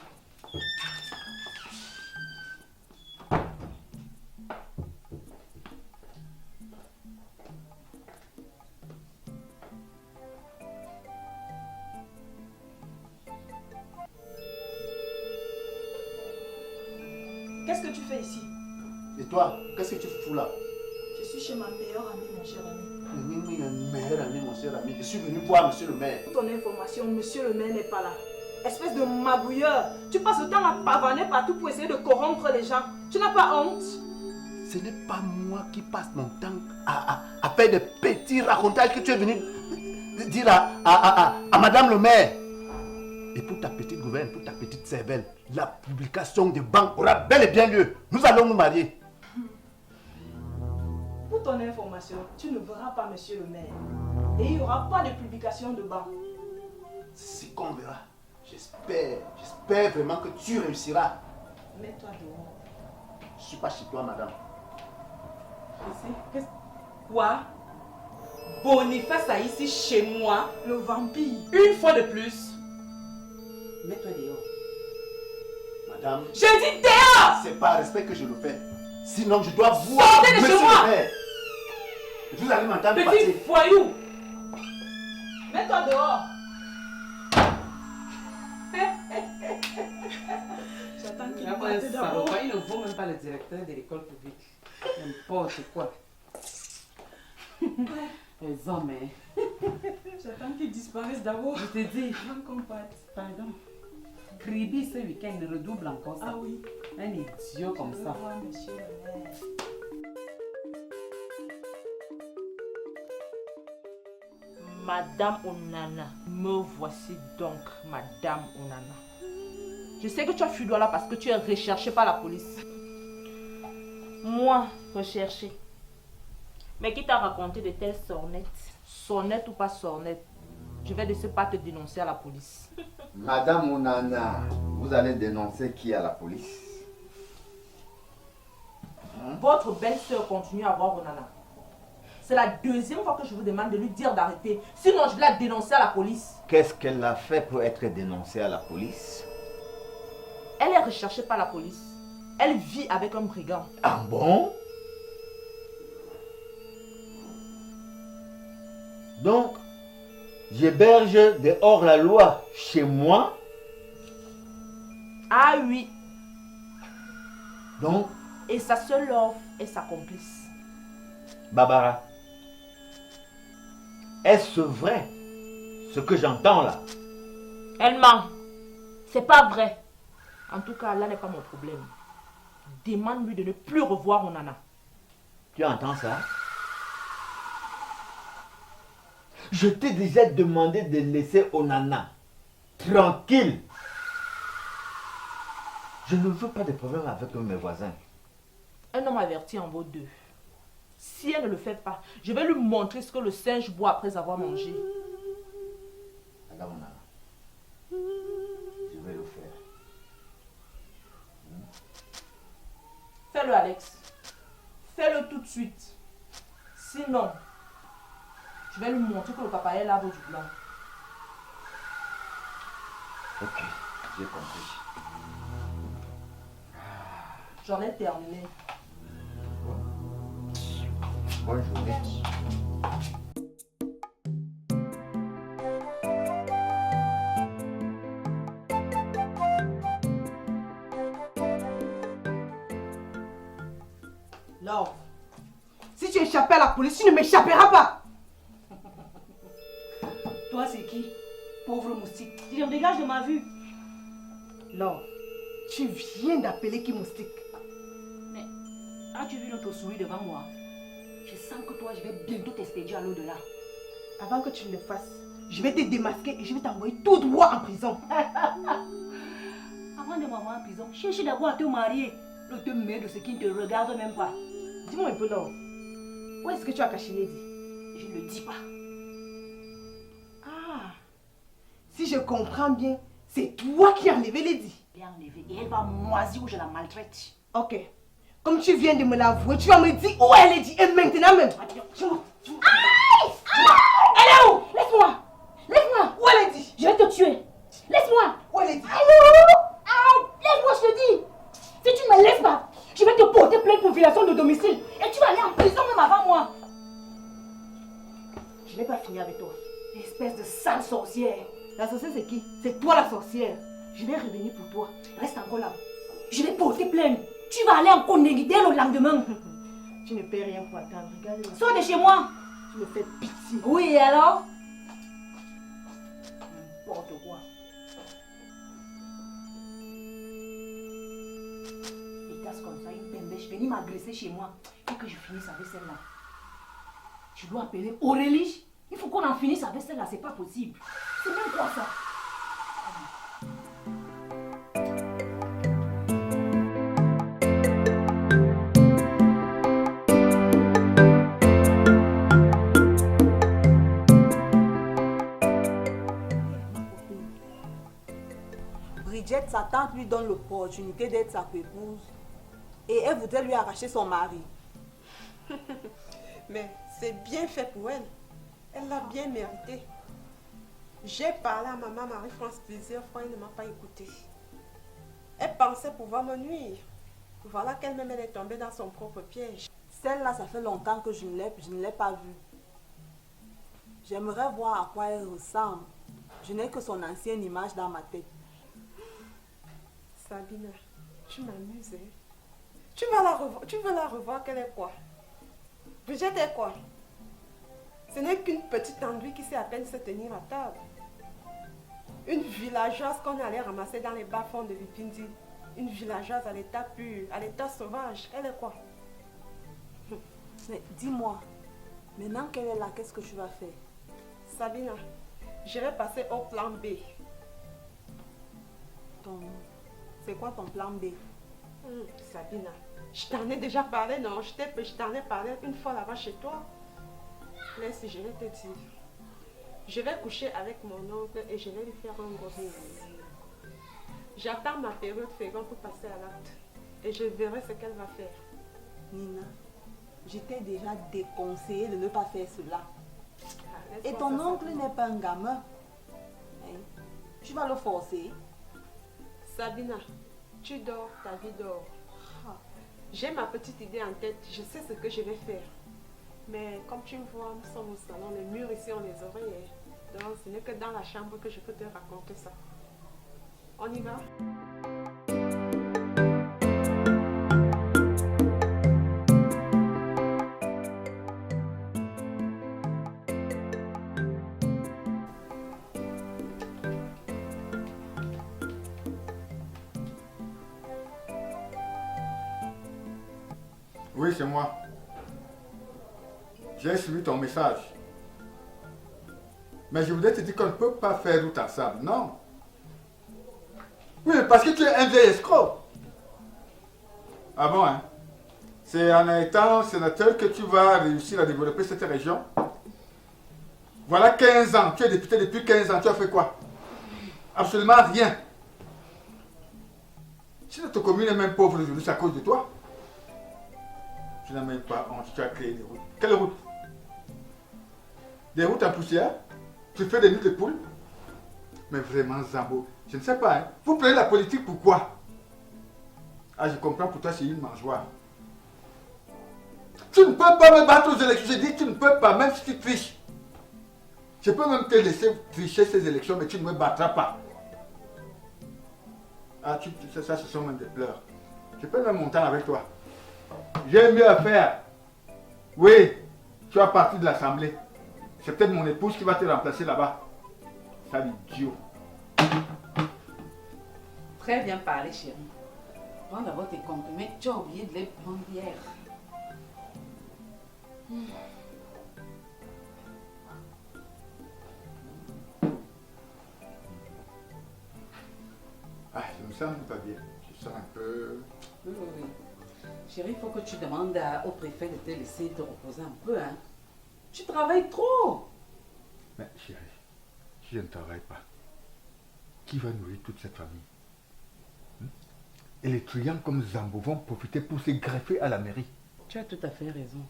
Qu'est-ce que tu fais ici? Et toi, qu'est-ce que tu fous là? Je suis chez ma meilleure amie, mon cher ami. Meilleur ami, mon cher ami. Je suis venu voir monsieur le maire. Pour ton information, monsieur le maire n'est pas là. Espèce de magouilleur. Tu passes le temps à pavaner partout pour essayer de corrompre les gens. Tu n'as pas honte? Ce n'est pas moi qui passe mon temps à faire des petits racontages que tu es venu dire à madame le maire. Et pour ta petite gouverne, pour ta petite cervelle, la publication des banques aura bel et bien lieu. Nous allons nous marier. Pour ton information, tu ne verras pas monsieur le maire. Et il n'y aura pas de publication de banque. C'est qu'on verra. J'espère vraiment que tu réussiras. Mets-toi dehors. Je ne suis pas chez toi, madame. Quoi? Boniface a ici chez moi. Le vampire. Une fois de plus. Mets-toi dehors. Madame. Je dis dehors! C'est par respect que je le fais. Sinon, je dois voir Sortez de monsieur chez moi! le maire. Vous allez m'entendre Petit passer. voyou! Mets-toi dehors. J'attends qu'il parte d'abord. Il ne vaut même pas le directeur de l'école publique. N'importe quoi. Les hommes, hein. J'attends qu'ils disparaissent d'abord. Je te dis. Avant qu'on parte. Pardon. Kribi ce week-end redouble encore ça. Ah oui. Un idiot comme ça. Voir monsieur le maire. Madame Onana, me voici donc, Madame Onana. Je sais que tu as fui là parce que tu es recherchée par la police. Moi, recherchée. Mais qui t'a raconté de telles sornettes? Sonnette ou pas sonnette, je vais de ce pas te dénoncer à la police. Madame Onana, vous allez dénoncer qui à la police? Votre belle-sœur continue à voir Onana. C'est la deuxième fois que je vous demande de lui dire d'arrêter. Sinon, je vais la dénoncer à la police. Qu'est-ce qu'elle a fait pour être dénoncée à la police? Elle est recherchée par la police. Elle vit avec un brigand. Ah bon? Donc, j'héberge de hors-la-loi chez moi? Ah oui. Donc? Et sa seule offre est sa complice. Barbara, est-ce vrai ce que j'entends là? Elle ment. C'est pas vrai. En tout cas, là n'est pas mon problème. Demande-lui de ne plus revoir mon nana. Tu entends ça? Je t'ai déjà demandé de laisser Onana tranquille. Je ne veux pas de problème avec mes voisins. Un homme averti en vaut deux. Si elle ne le fait pas, je vais lui montrer ce que le singe boit après avoir mangé. Regarde Onana. Je vais le faire. Fais-le, Alex. Fais-le tout de suite. Sinon, je vais lui montrer que le papaye là vaut du blanc. Ok, j'ai compris. J'en ai terminé. Bonne journée. Love, si tu échappais à la police, tu ne m'échapperas pas. Toi, c'est qui? Pauvre moustique. Tu me dégages de ma vue. Love, tu viens d'appeler qui moustique? Mais as-tu vu notre souris devant moi? Je sens que toi, je vais bientôt t'expédier à l'au-delà. Avant que tu ne le fasses, je vais te démasquer et je vais t'envoyer tout droit en prison. Avant de m'avoir en prison, cherche d'abord à te marier. Le te met de ce qui ne te regarde même pas. Dis-moi un peu, Love. Où est-ce que tu as caché Lady? Je ne le dis pas. Ah, si je comprends bien, c'est toi qui as enlevé Lady. Bien enlevé. Et elle va moisir où je la maltraite. Ok. Comme tu viens de me l'avouer, tu vas me dire où est Lady et maintenant même. Aïe! Elle est où? Laisse-moi! Laisse-moi! Où est Lady? Je vais te tuer! Laisse-moi! Où est Lady? Laisse-moi, je te dis! Si tu ne me laisses pas, je vais te porter plainte pour violation de domicile et tu vas aller en prison même avant moi! Je n'ai pas fini avec toi. Espèce de sale sorcière! La sorcière, c'est qui? C'est toi la sorcière. Je vais revenir pour toi. Reste encore là. Je vais porter plainte. Tu vas aller en Conégidé le lendemain. Tu ne peux rien pour attendre. Regarde. Sors de chez moi. Tu me fais pitié. Oui, et alors? N'importe quoi. Il casse comme ça, une bembèche, venir m'agresser chez moi et que je finisse avec celle-là. Tu dois appeler Aurélie. Il faut qu'on en finisse avec celle-là, c'est pas possible. C'est même quoi ça? Bridget, sa tante lui donne l'opportunité d'être sa épouse et elle voudrait lui arracher son mari. Mais c'est bien fait pour elle. Elle l'a bien mérité. J'ai parlé à maman Marie-France plusieurs fois, elle ne m'a pas écouté. Elle pensait pouvoir me nuire. Voilà qu'elle-même elle est tombée dans son propre piège. Celle-là, ça fait longtemps que je ne l'ai pas vue. J'aimerais voir à quoi elle ressemble. Je n'ai que son ancienne image dans ma tête. Sabina, tu m'amuses, hein? Tu veux la revoir, qu'elle est quoi? Brigitte est quoi? Ce n'est qu'une petite enduit qui sait à peine se tenir à table. Une villageoise qu'on allait ramasser dans les bas-fonds de Vipindi. Une villageoise à l'état pur, à l'état sauvage. Elle est quoi? Mais dis-moi, maintenant qu'elle est là, qu'est-ce que tu vas faire? Sabina, je vais passer au plan B. C'est quoi ton plan B? Sabina, je t'en ai déjà parlé, non? Je t'en ai parlé une fois là-bas chez toi. Laisse, je vais te dire. Je vais coucher avec mon oncle et je vais lui faire un gros baiser. J'attends ma période féconde pour passer à l'acte. Et je verrai ce qu'elle va faire. Nina, je t'ai déjà déconseillé de ne pas faire cela. Et ton oncle n'est pas un gamin. Hein? Tu vas le forcer. Sabina, tu dors, ta vie dort. J'ai ma petite idée en tête, je sais ce que je vais faire. Mais comme tu me vois, nous sommes au salon, les murs ici ont les oreilles. Donc ce n'est que dans la chambre que je peux te raconter ça. On y va? Oui, c'est moi. J'ai suivi ton message. Mais je voudrais te dire qu'on ne peut pas faire route ensemble, non. Oui, parce que tu es un vieil escroc. Ah bon, hein? C'est en étant sénateur que tu vas réussir à développer cette région. Voilà 15 ans, tu es député depuis 15 ans, tu as fait quoi? Absolument rien. Si notre commune est même pauvre aujourd'hui, c'est à cause de toi. Tu n'as même pas honte, tu as créé des routes. Quelles routes? Des routes en poussière? Tu fais des nids de poules? Mais vraiment, Zambo, je ne sais pas, hein. Vous prenez la politique pourquoi? Ah, je comprends, pour toi, c'est une mangeoire. Tu ne peux pas me battre aux élections. Je dis tu ne peux pas, même si tu triches. Je peux même te laisser tricher ces élections, mais tu ne me battras pas. Ah, ça, ce sont même des pleurs. Je peux même monter avec toi. J'ai mieux à faire. Oui, tu as parti de l'Assemblée. C'est peut-être mon épouse qui va te remplacer là-bas. Sale idiot. Très bien parlé, chérie. Prends d'abord tes comprimés. Tu as oublié de les prendre hier. Ah, je me sens pas bien. Je sens un peu... Oui. Chérie, il faut que tu demandes au préfet de te laisser te reposer un peu, hein. Tu travailles trop. Mais chérie, si je ne travaille pas, qui va nourrir toute cette famille? Et les truands comme Zambo vont profiter pour se greffer à la mairie. Tu as tout à fait raison.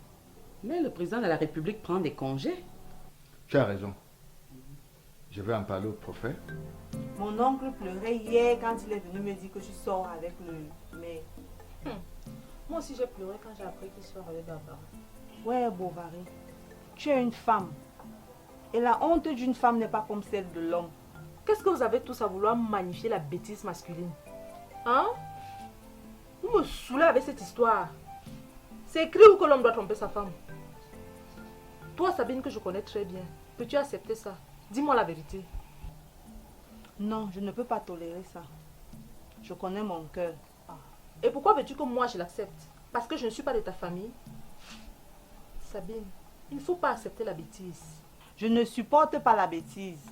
Mais le président de la République prend des congés. Tu as raison. Je vais en parler au prophète. Mon oncle pleurait hier quand il est venu me dire que tu sors avec le maire. Moi aussi j'ai pleuré quand j'ai appris qu'il sort avec Barbara. Ouais, Bovary, tu es une femme. Et la honte d'une femme n'est pas comme celle de l'homme. Qu'est-ce que vous avez tous à vouloir magnifier la bêtise masculine? Hein? Vous me saoulez avec cette histoire. C'est écrit où que l'homme doit tromper sa femme? Toi, Sabine, que je connais très bien, peux-tu accepter ça? Dis-moi la vérité. Non, je ne peux pas tolérer ça. Je connais mon cœur. Et pourquoi veux-tu que moi je l'accepte? Parce que je ne suis pas de ta famille? Sabine, il ne faut pas accepter la bêtise. Je ne supporte pas la bêtise.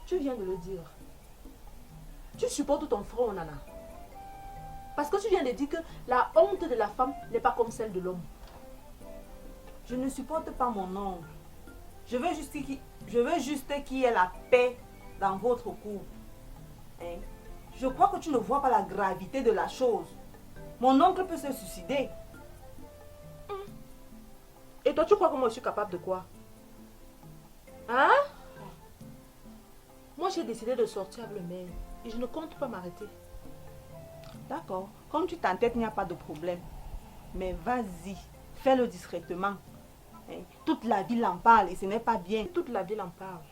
Tu viens de le dire. Tu supportes ton frère, Onana. Parce que tu viens de dire que la honte de la femme n'est pas comme celle de l'homme. Je ne supporte pas mon oncle. Je veux juste qu'il y ait la paix dans votre couple. Hein? Je crois que tu ne vois pas la gravité de la chose. Mon oncle peut se suicider. Et toi, tu crois que moi je suis capable de quoi? Hein? Moi, j'ai décidé de sortir avec le maire et je ne compte pas m'arrêter. D'accord. Comme tu t'entêtes, il n'y a pas de problème. Mais vas-y, fais-le discrètement. Hein? Toute la ville en parle et ce n'est pas bien. Toute la ville en parle.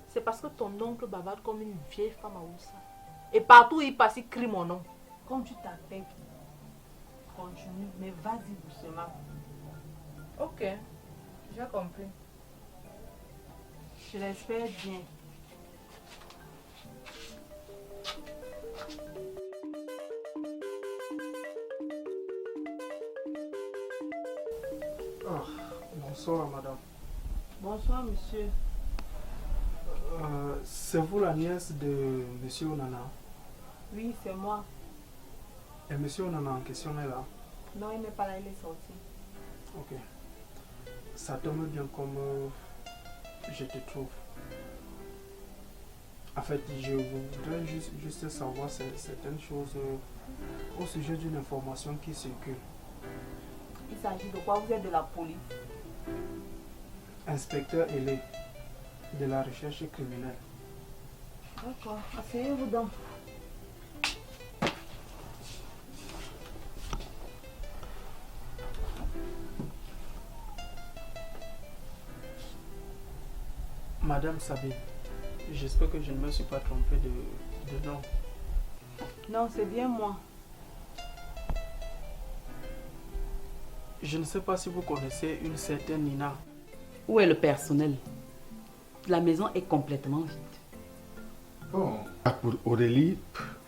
C'est parce que ton oncle bavarde comme une vieille femme à Oussa. Et partout où il passe, il crie mon nom. Comme tu t'entêtes, continue, mais vas-y doucement. Ok, j'ai compris. Je l'espère bien. Bonsoir, madame. Bonsoir, monsieur. C'est vous la nièce de monsieur Onana? Oui, c'est moi. Et monsieur Onana en question est là? Non, il n'est pas là, il est sorti. Ok. Ça tombe bien comme je te trouve. En fait, je voudrais juste savoir certaines choses au sujet d'une information qui circule. Il s'agit de quoi? Vous êtes de la police? Inspecteur ailé de la recherche criminelle. D'accord, asseyez-vous donc. Madame Sabine, j'espère que je ne me suis pas trompé de nom. Non, c'est bien moi. Je ne sais pas si vous connaissez une certaine Nina. Où est le personnel? La maison est complètement vide. Bon. Ah, pour Aurélie,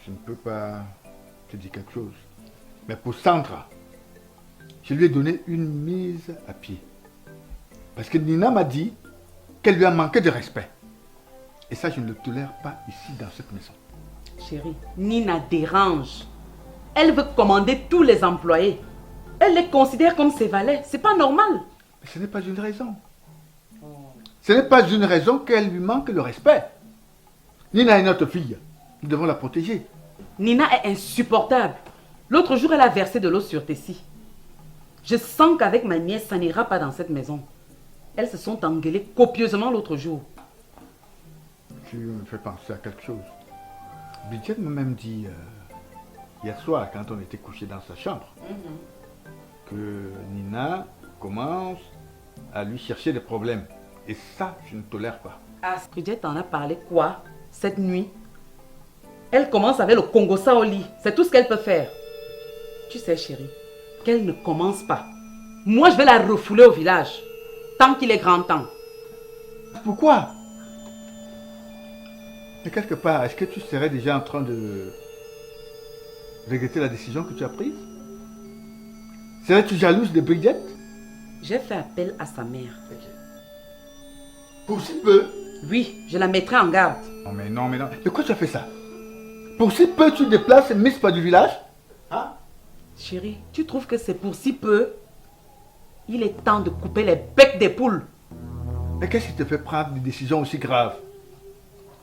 je ne peux pas te dire quelque chose. Mais pour Sandra, je lui ai donné une mise à pied. Parce que Nina m'a dit qu'elle lui a manqué de respect. Et ça, je ne le tolère pas ici dans cette maison. Chérie, Nina dérange. Elle veut commander tous les employés. Elle les considère comme ses valets. C'est pas normal. Mais ce n'est pas une raison. Ce n'est pas une raison qu'elle lui manque le respect. Nina est notre fille. Nous devons la protéger. Nina est insupportable. L'autre jour, elle a versé de l'eau sur Tessie. Je sens qu'avec ma nièce, ça n'ira pas dans cette maison. Elles se sont engueulées copieusement l'autre jour. Tu me fais penser à quelque chose. Bridget m'a même dit hier soir, quand on était couché dans sa chambre, que Nina commence à lui chercher des problèmes. Et ça, je ne tolère pas. Ah, Bridget t'en a parlé quoi cette nuit? Elle commence avec le Congossa au lit. C'est tout ce qu'elle peut faire. Tu sais, chérie, qu'elle ne commence pas. Moi, je vais la refouler au village. Tant qu'il est grand temps. Pourquoi? Mais quelque part, est-ce que tu serais déjà en train de regretter la décision que tu as prise? Serais-tu jalouse de Bridget? J'ai fait appel à sa mère. Pour si peu? Oui, je la mettrai en garde. Non, mais non, mais non. De quoi tu as fait ça? Pour si peu, tu déplaces Miss pas du village? Hein? Chérie, tu trouves que c'est pour si peu? Il est temps de couper les becs des poules. Mais qu'est-ce qui te fait prendre des décisions aussi graves?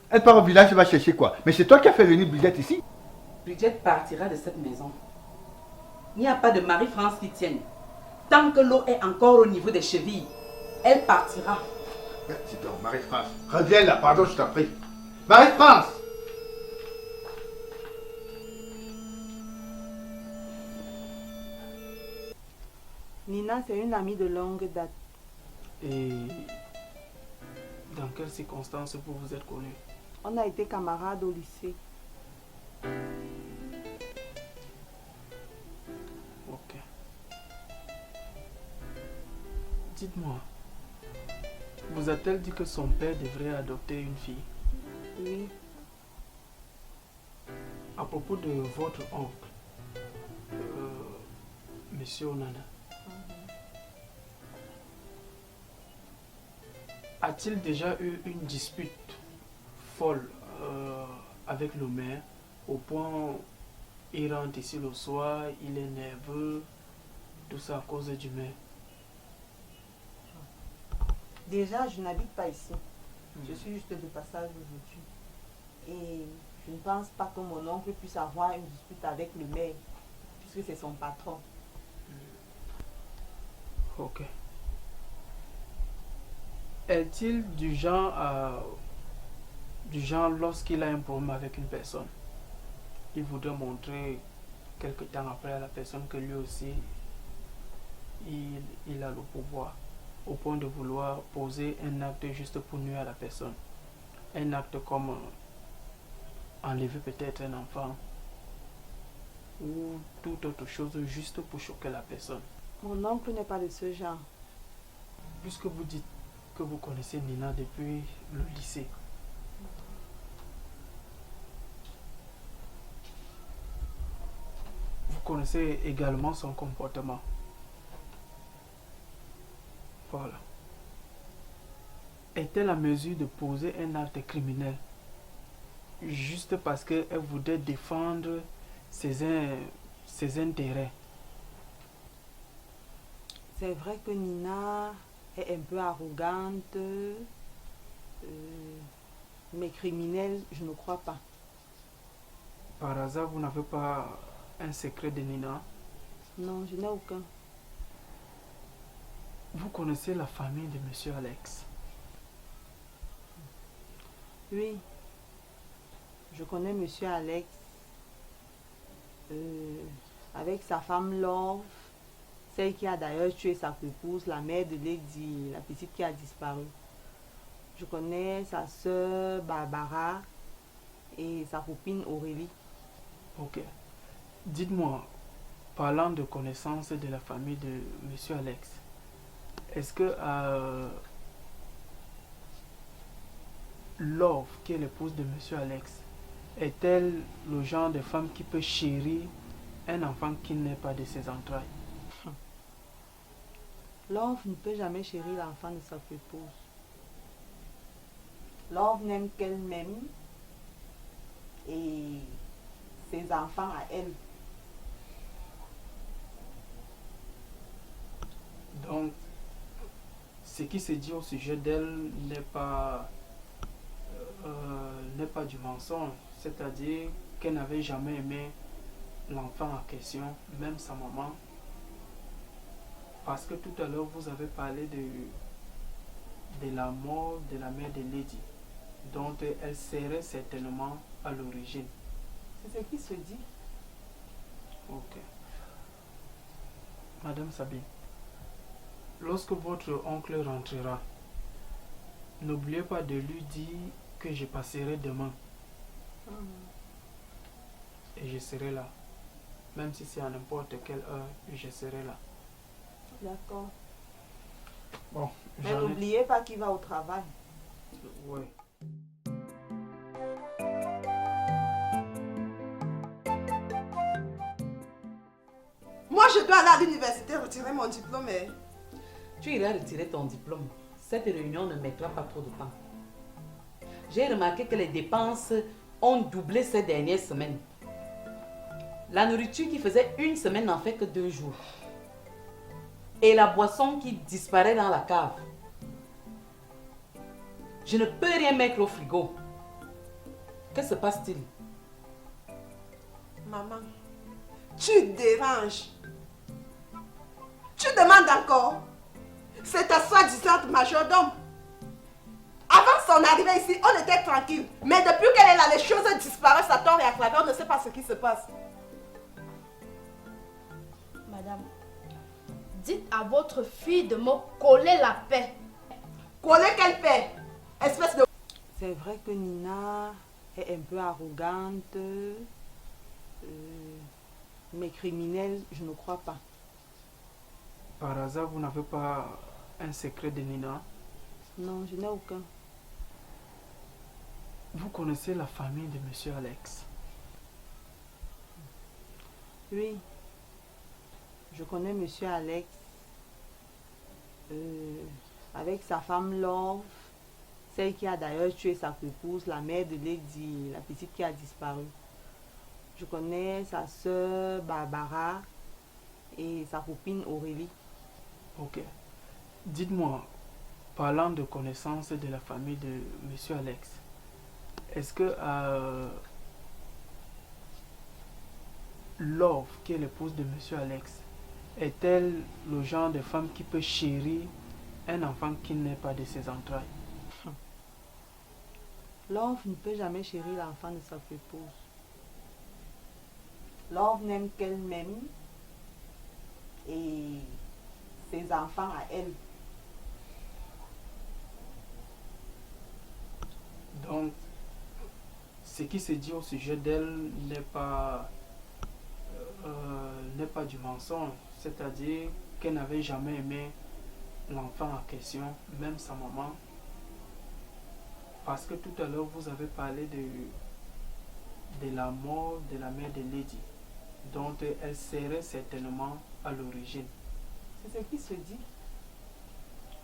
Elle part au village, elle va chercher quoi? Mais c'est toi qui as fait venir Bridget ici? Bridget partira de cette maison. Il n'y a pas de Marie-France qui tienne. Tant que l'eau est encore au niveau des chevilles, elle partira. Dis donc, Marie-France. Reviens là, pardon, je t'en prie. Marie-France! Nina, c'est une amie de longue date. Et dans quelles circonstances vous vous êtes connus? On a été camarades au lycée. Ok. Dites-moi, vous a-t-elle dit que son père devrait adopter une fille? Oui. À propos de votre oncle, Monsieur Onana, a-t-il déjà eu une dispute folle avec le maire au point où il rentre ici le soir, il est nerveux, tout ça à cause du maire? Déjà, je n'habite pas ici. Je suis juste de passage aujourd'hui. Et je ne pense pas que mon oncle puisse avoir une dispute avec le maire, puisque c'est son patron. Ok. Est-il du genre lorsqu'il a un problème avec une personne, il voudrait montrer quelque temps après à la personne que lui aussi il a le pouvoir, au point de vouloir poser un acte juste pour nuire à la personne, un acte comme enlever peut-être un enfant ou toute autre chose juste pour choquer la personne? Mon oncle n'est pas de ce genre. Puisque vous dites que vous connaissez Nina depuis le lycée, vous connaissez également son comportement. Voilà. Est-elle à mesure de poser un acte criminel juste parce qu'elle voudrait défendre ses intérêts? C'est vrai que Nina est un peu arrogante, mais criminelle, je ne crois pas. Par hasard, vous n'avez pas un secret de Nina? Non, je n'ai aucun. Vous connaissez la famille de Monsieur Alex? Oui, je connais Monsieur Alex avec sa femme Love, celle qui a d'ailleurs tué sa épouse, la mère de Lady, la petite qui a disparu. Je connais sa soeur Barbara et sa copine Aurélie. Ok. Dites-moi, parlant de connaissance de la famille de Monsieur Alex, est-ce que Love, qui est l'épouse de Monsieur Alex, est-elle le genre de femme qui peut chérir un enfant qui n'est pas de ses entrailles. Love ne peut jamais chérir l'enfant de sa épouse. Love n'aime qu'elle-même et ses enfants à elle. Donc, ce qui se dit au sujet d'elle n'est pas du mensonge, c'est-à-dire qu'elle n'avait jamais aimé l'enfant en question, même sa maman, parce que tout à l'heure vous avez parlé de la mort de la mère de Lady, dont elle serait certainement à l'origine. C'est ce qui se dit. Ok. Madame Sabine, lorsque votre oncle rentrera, n'oubliez pas de lui dire que je passerai demain. Et je serai là. Même si c'est à n'importe quelle heure, je serai là. D'accord. Bon, mais n'oubliez pas qu'il va au travail. Oui. Moi, je dois aller à l'université retirer mon diplôme. Tu iras retirer ton diplôme. Cette réunion ne mettra pas trop de temps. J'ai remarqué que les dépenses ont doublé ces dernières semaines. La nourriture qui faisait une semaine n'en fait que 2 jours. Et la boisson qui disparaît dans la cave. Je ne peux rien mettre au frigo. Que se passe-t-il? Maman, tu déranges. Tu demandes encore. C'est ta soi-disant majordome. Avant son arrivée ici, on était tranquille. Mais depuis qu'elle est là, les choses disparaissent à tort et à travers. On ne sait pas ce qui se passe. Madame, dites à votre fille de me coller la paix. Coller quelle paix? Espèce de... C'est vrai que Nina est un peu arrogante, mais criminelle, je ne crois pas. Par hasard, vous n'avez pas un secret de Nina? Non, je n'ai aucun. Vous connaissez la famille de Monsieur Alex? Oui. Je connais Monsieur Alex avec sa femme Love, celle qui a d'ailleurs tué sa épouse, la mère de Lady, la petite qui a disparu. Je connais sa soeur Barbara et sa copine Aurélie. Ok. Dites-moi, parlant de connaissance de la famille de Monsieur Alex, est-ce que Love, qui est l'épouse de Monsieur Alex, est-elle le genre de femme qui peut chérir un enfant qui n'est pas de ses entrailles? Love ne peut jamais chérir l'enfant de sa épouse. Love n'aime qu'elle-même et ses enfants à elle. Donc, ce qui se dit au sujet d'elle n'est pas du mensonge, c'est-à-dire qu'elle n'avait jamais aimé l'enfant en question, même sa maman, parce que tout à l'heure vous avez parlé de la mort de la mère de Lady, dont elle serait certainement à l'origine. C'est ce qui se dit.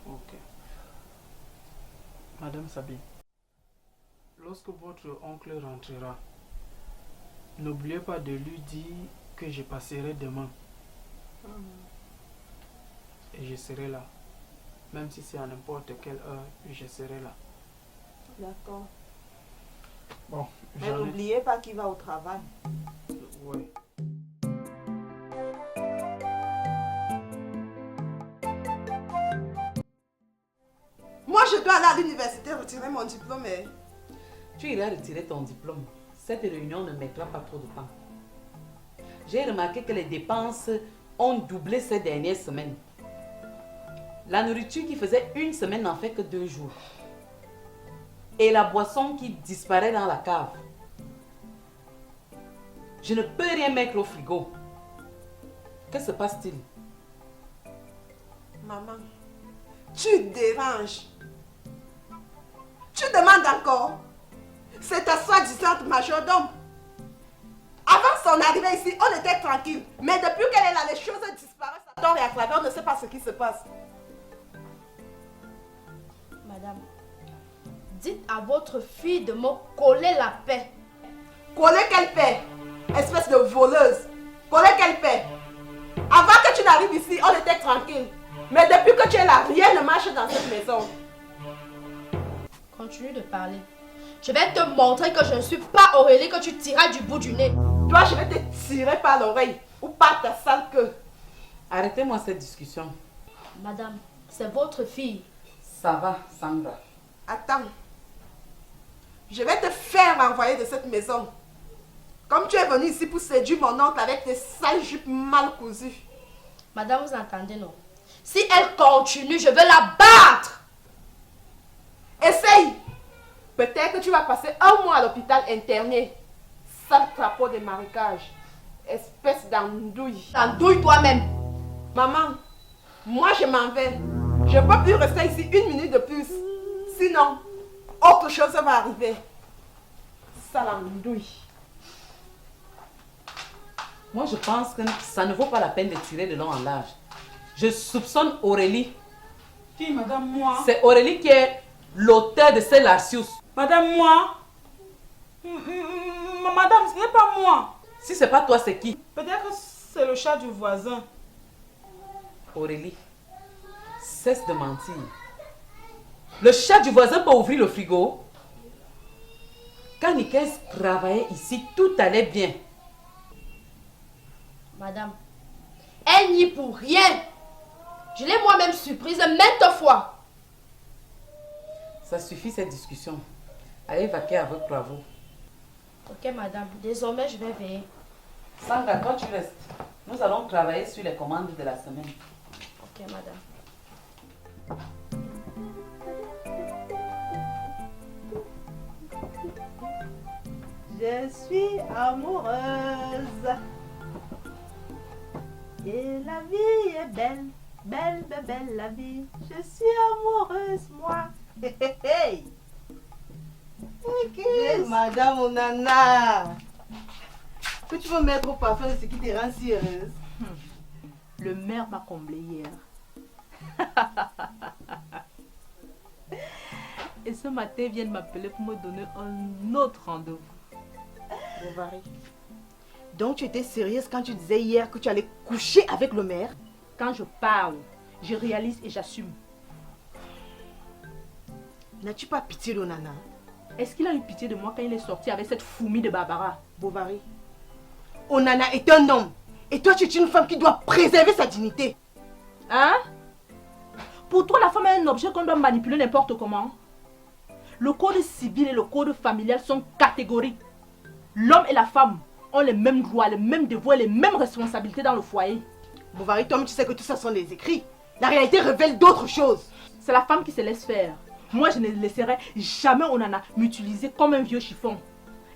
Ok. Madame Sabine, lorsque votre oncle rentrera, n'oubliez pas de lui dire que je passerai demain. Et je serai là. Même si c'est à n'importe quelle heure, je serai là. D'accord. Bon, mais n'oubliez pas qu'il va au travail. Oui. Moi, je dois aller à l'université retirer mon diplôme. Tu iras retirer ton diplôme. Cette réunion ne mettra pas trop de temps. J'ai remarqué que les dépenses ont doublé ces dernières semaines. La nourriture qui faisait une semaine n'en fait que 2 jours. Et la boisson qui disparaît dans la cave. Je ne peux rien mettre au frigo. Que se passe-t-il? Maman, tu déranges. Tu demandes encore. C'est ta soi-disant majordome. Avant son arrivée ici, on était tranquille. Mais depuis qu'elle est là, les choses disparaissent à tort et à travers. On ne sait pas ce qui se passe. Madame, dites à votre fille de me coller la paix. Coller quelle paix? Espèce de voleuse. Coller quelle paix? Avant que tu n'arrives ici, on était tranquille. Mais depuis que tu es là, rien ne marche dans cette maison. Continue de parler. Je vais te montrer que je ne suis pas Aurélie que tu tiras du bout du nez. Toi, je vais te tirer par l'oreille ou par ta sale queue. Arrêtez-moi cette discussion. Madame, c'est votre fille. Ça va, Sandra. Attends. Je vais te faire envoyer de cette maison. Comme tu es venue ici pour séduire mon oncle avec tes sales jupes mal cousues. Madame, vous entendez, non? Si elle continue, je veux la battre. Essaye. Peut-être que tu vas passer un mois à l'hôpital interné. Sale crapaud de marécage. Espèce d'andouille. T'andouille toi-même. Maman, moi je m'en vais. Je ne peux plus rester ici une minute de plus. Sinon, autre chose va arriver. Sale andouille. Moi, je pense que ça ne vaut pas la peine de tirer de long en large. Je soupçonne Aurélie. Qui, madame, moi? C'est Aurélie qui est l'auteur de ces Larcius. Madame, moi? Madame, ce n'est pas moi. Si c'est pas toi, c'est qui? Peut-être que c'est le chat du voisin. Aurélie, cesse de mentir. Le chat du voisin peut ouvrir le frigo. Quand Nikes travaillait ici, tout allait bien. Madame, elle n'y est pour rien. Je l'ai moi-même surprise maintes fois. Ça suffit cette discussion. Allez vaquer à vos travaux. Ok, madame. Désormais, je vais veiller. Sandra, toi tu restes. Nous allons travailler sur les commandes de la semaine. Ok, madame. Je suis amoureuse. Et la vie est belle, belle, belle, belle la vie. Je suis amoureuse, moi. Hey, hey, hey. Okay. Madame Onana, que tu veux mettre au parfum de ce qui te rend si heureuse? Le maire m'a comblé hier. Et ce matin, ils viennent m'appeler pour me donner un autre rendez-vous. Bovary, donc tu étais sérieuse quand tu disais hier que tu allais coucher avec le maire? Quand je parle, je réalise et j'assume. N'as-tu pas pitié d'Onana? Est-ce qu'il a eu pitié de moi quand il est sorti avec cette fourmi de Barbara? Bovary, Onana est un homme. Et toi, tu es une femme qui doit préserver sa dignité. Hein? Pour toi, la femme est un objet qu'on doit manipuler n'importe comment. Le code civil et le code familial sont catégoriques. L'homme et la femme ont les mêmes droits, les mêmes devoirs, les mêmes responsabilités dans le foyer. Bovary, toi, tu sais que tout ça sont des écrits. La réalité révèle d'autres choses. C'est la femme qui se laisse faire. Moi, je ne laisserai jamais Onana m'utiliser comme un vieux chiffon.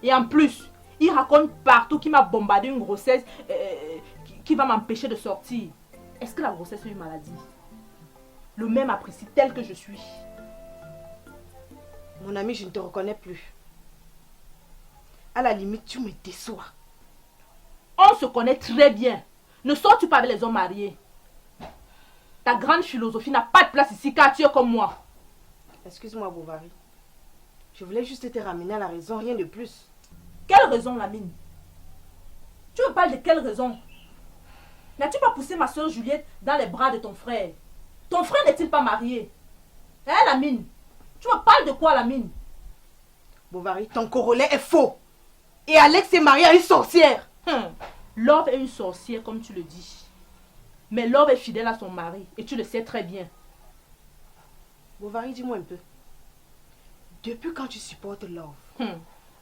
Et en plus, il raconte partout qu'il m'a bombardé une grossesse qui va m'empêcher de sortir. Est-ce que la grossesse est une maladie? Le même apprécie tel que je suis. Mon ami, je ne te reconnais plus. À la limite, tu me déçois. On se connaît très bien. Ne sors-tu pas avec les hommes mariés? Ta grande philosophie n'a pas de place ici car tu es comme moi. Excuse-moi, Bovary. Je voulais juste te ramener à la raison, rien de plus. Quelle raison, Lamine? Tu me parles de quelle raison? N'as-tu pas poussé ma soeur Juliette dans les bras de ton frère? Ton frère n'est-il pas marié? Hein, Lamine? Tu me parles de quoi, Lamine? Bovary, ton corollaire est faux. Et Alex est marié à une sorcière. Love est une sorcière, comme tu le dis. Mais Love est fidèle à son mari. Et tu le sais très bien. Bovary, dis-moi un peu. Depuis quand tu supportes Love?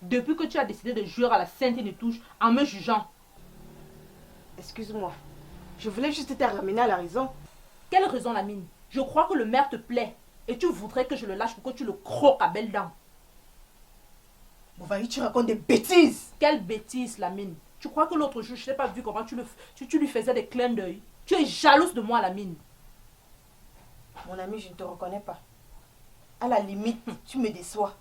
Depuis que tu as décidé de jouer à la Sainte Nitouche en me jugeant. Excuse-moi. Je voulais juste te ramener à la raison. Quelle raison, Lamine? Je crois que le maire te plaît. Et tu voudrais que je le lâche pour que tu le croques à belles dents. Bovary, tu racontes des bêtises. Quelle bêtise, Lamine? Tu crois que l'autre jour, je n'ai pas vu comment tu lui faisais des clins d'œil? Tu es jalouse de moi, Lamine. Mon ami, je ne te reconnais pas. À la limite, tu me déçois.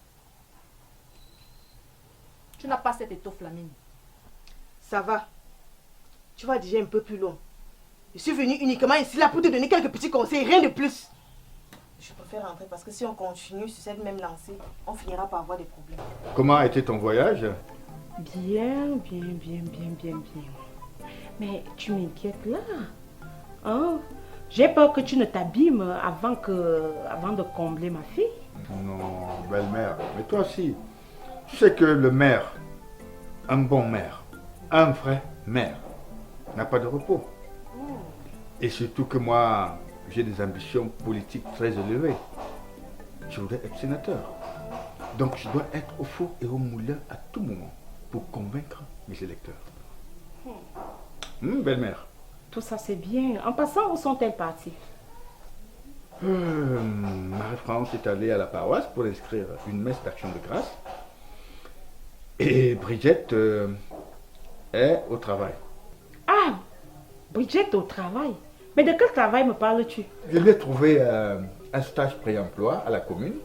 Tu n'as pas cette étoffe, Lamine. Ça va. Tu vas déjà un peu plus long. Je suis venue uniquement ici là pour te donner quelques petits conseils, rien de plus. Je préfère rentrer parce que si on continue sur cette même lancée, on finira par avoir des problèmes. Comment a été ton voyage? Bien. Mais tu m'inquiètes là. Hein? J'ai peur que tu ne t'abîmes avant de combler ma fille. Non, belle-mère. Mais toi aussi, tu sais que le maire, un bon maire, un vrai maire, n'a pas de repos. Et surtout que moi, j'ai des ambitions politiques très élevées. Je voudrais être sénateur. Donc je dois être au four et au moulin à tout moment pour convaincre mes électeurs. Belle-mère. Tout ça c'est bien. En passant, où sont-elles parties? Marie-France est allée à la paroisse pour inscrire une messe d'action de grâce. Et Brigitte est au travail. Ah, Brigitte au travail. Mais de quel travail me parles-tu? Je lui ai trouvé un stage pré-emploi à la commune.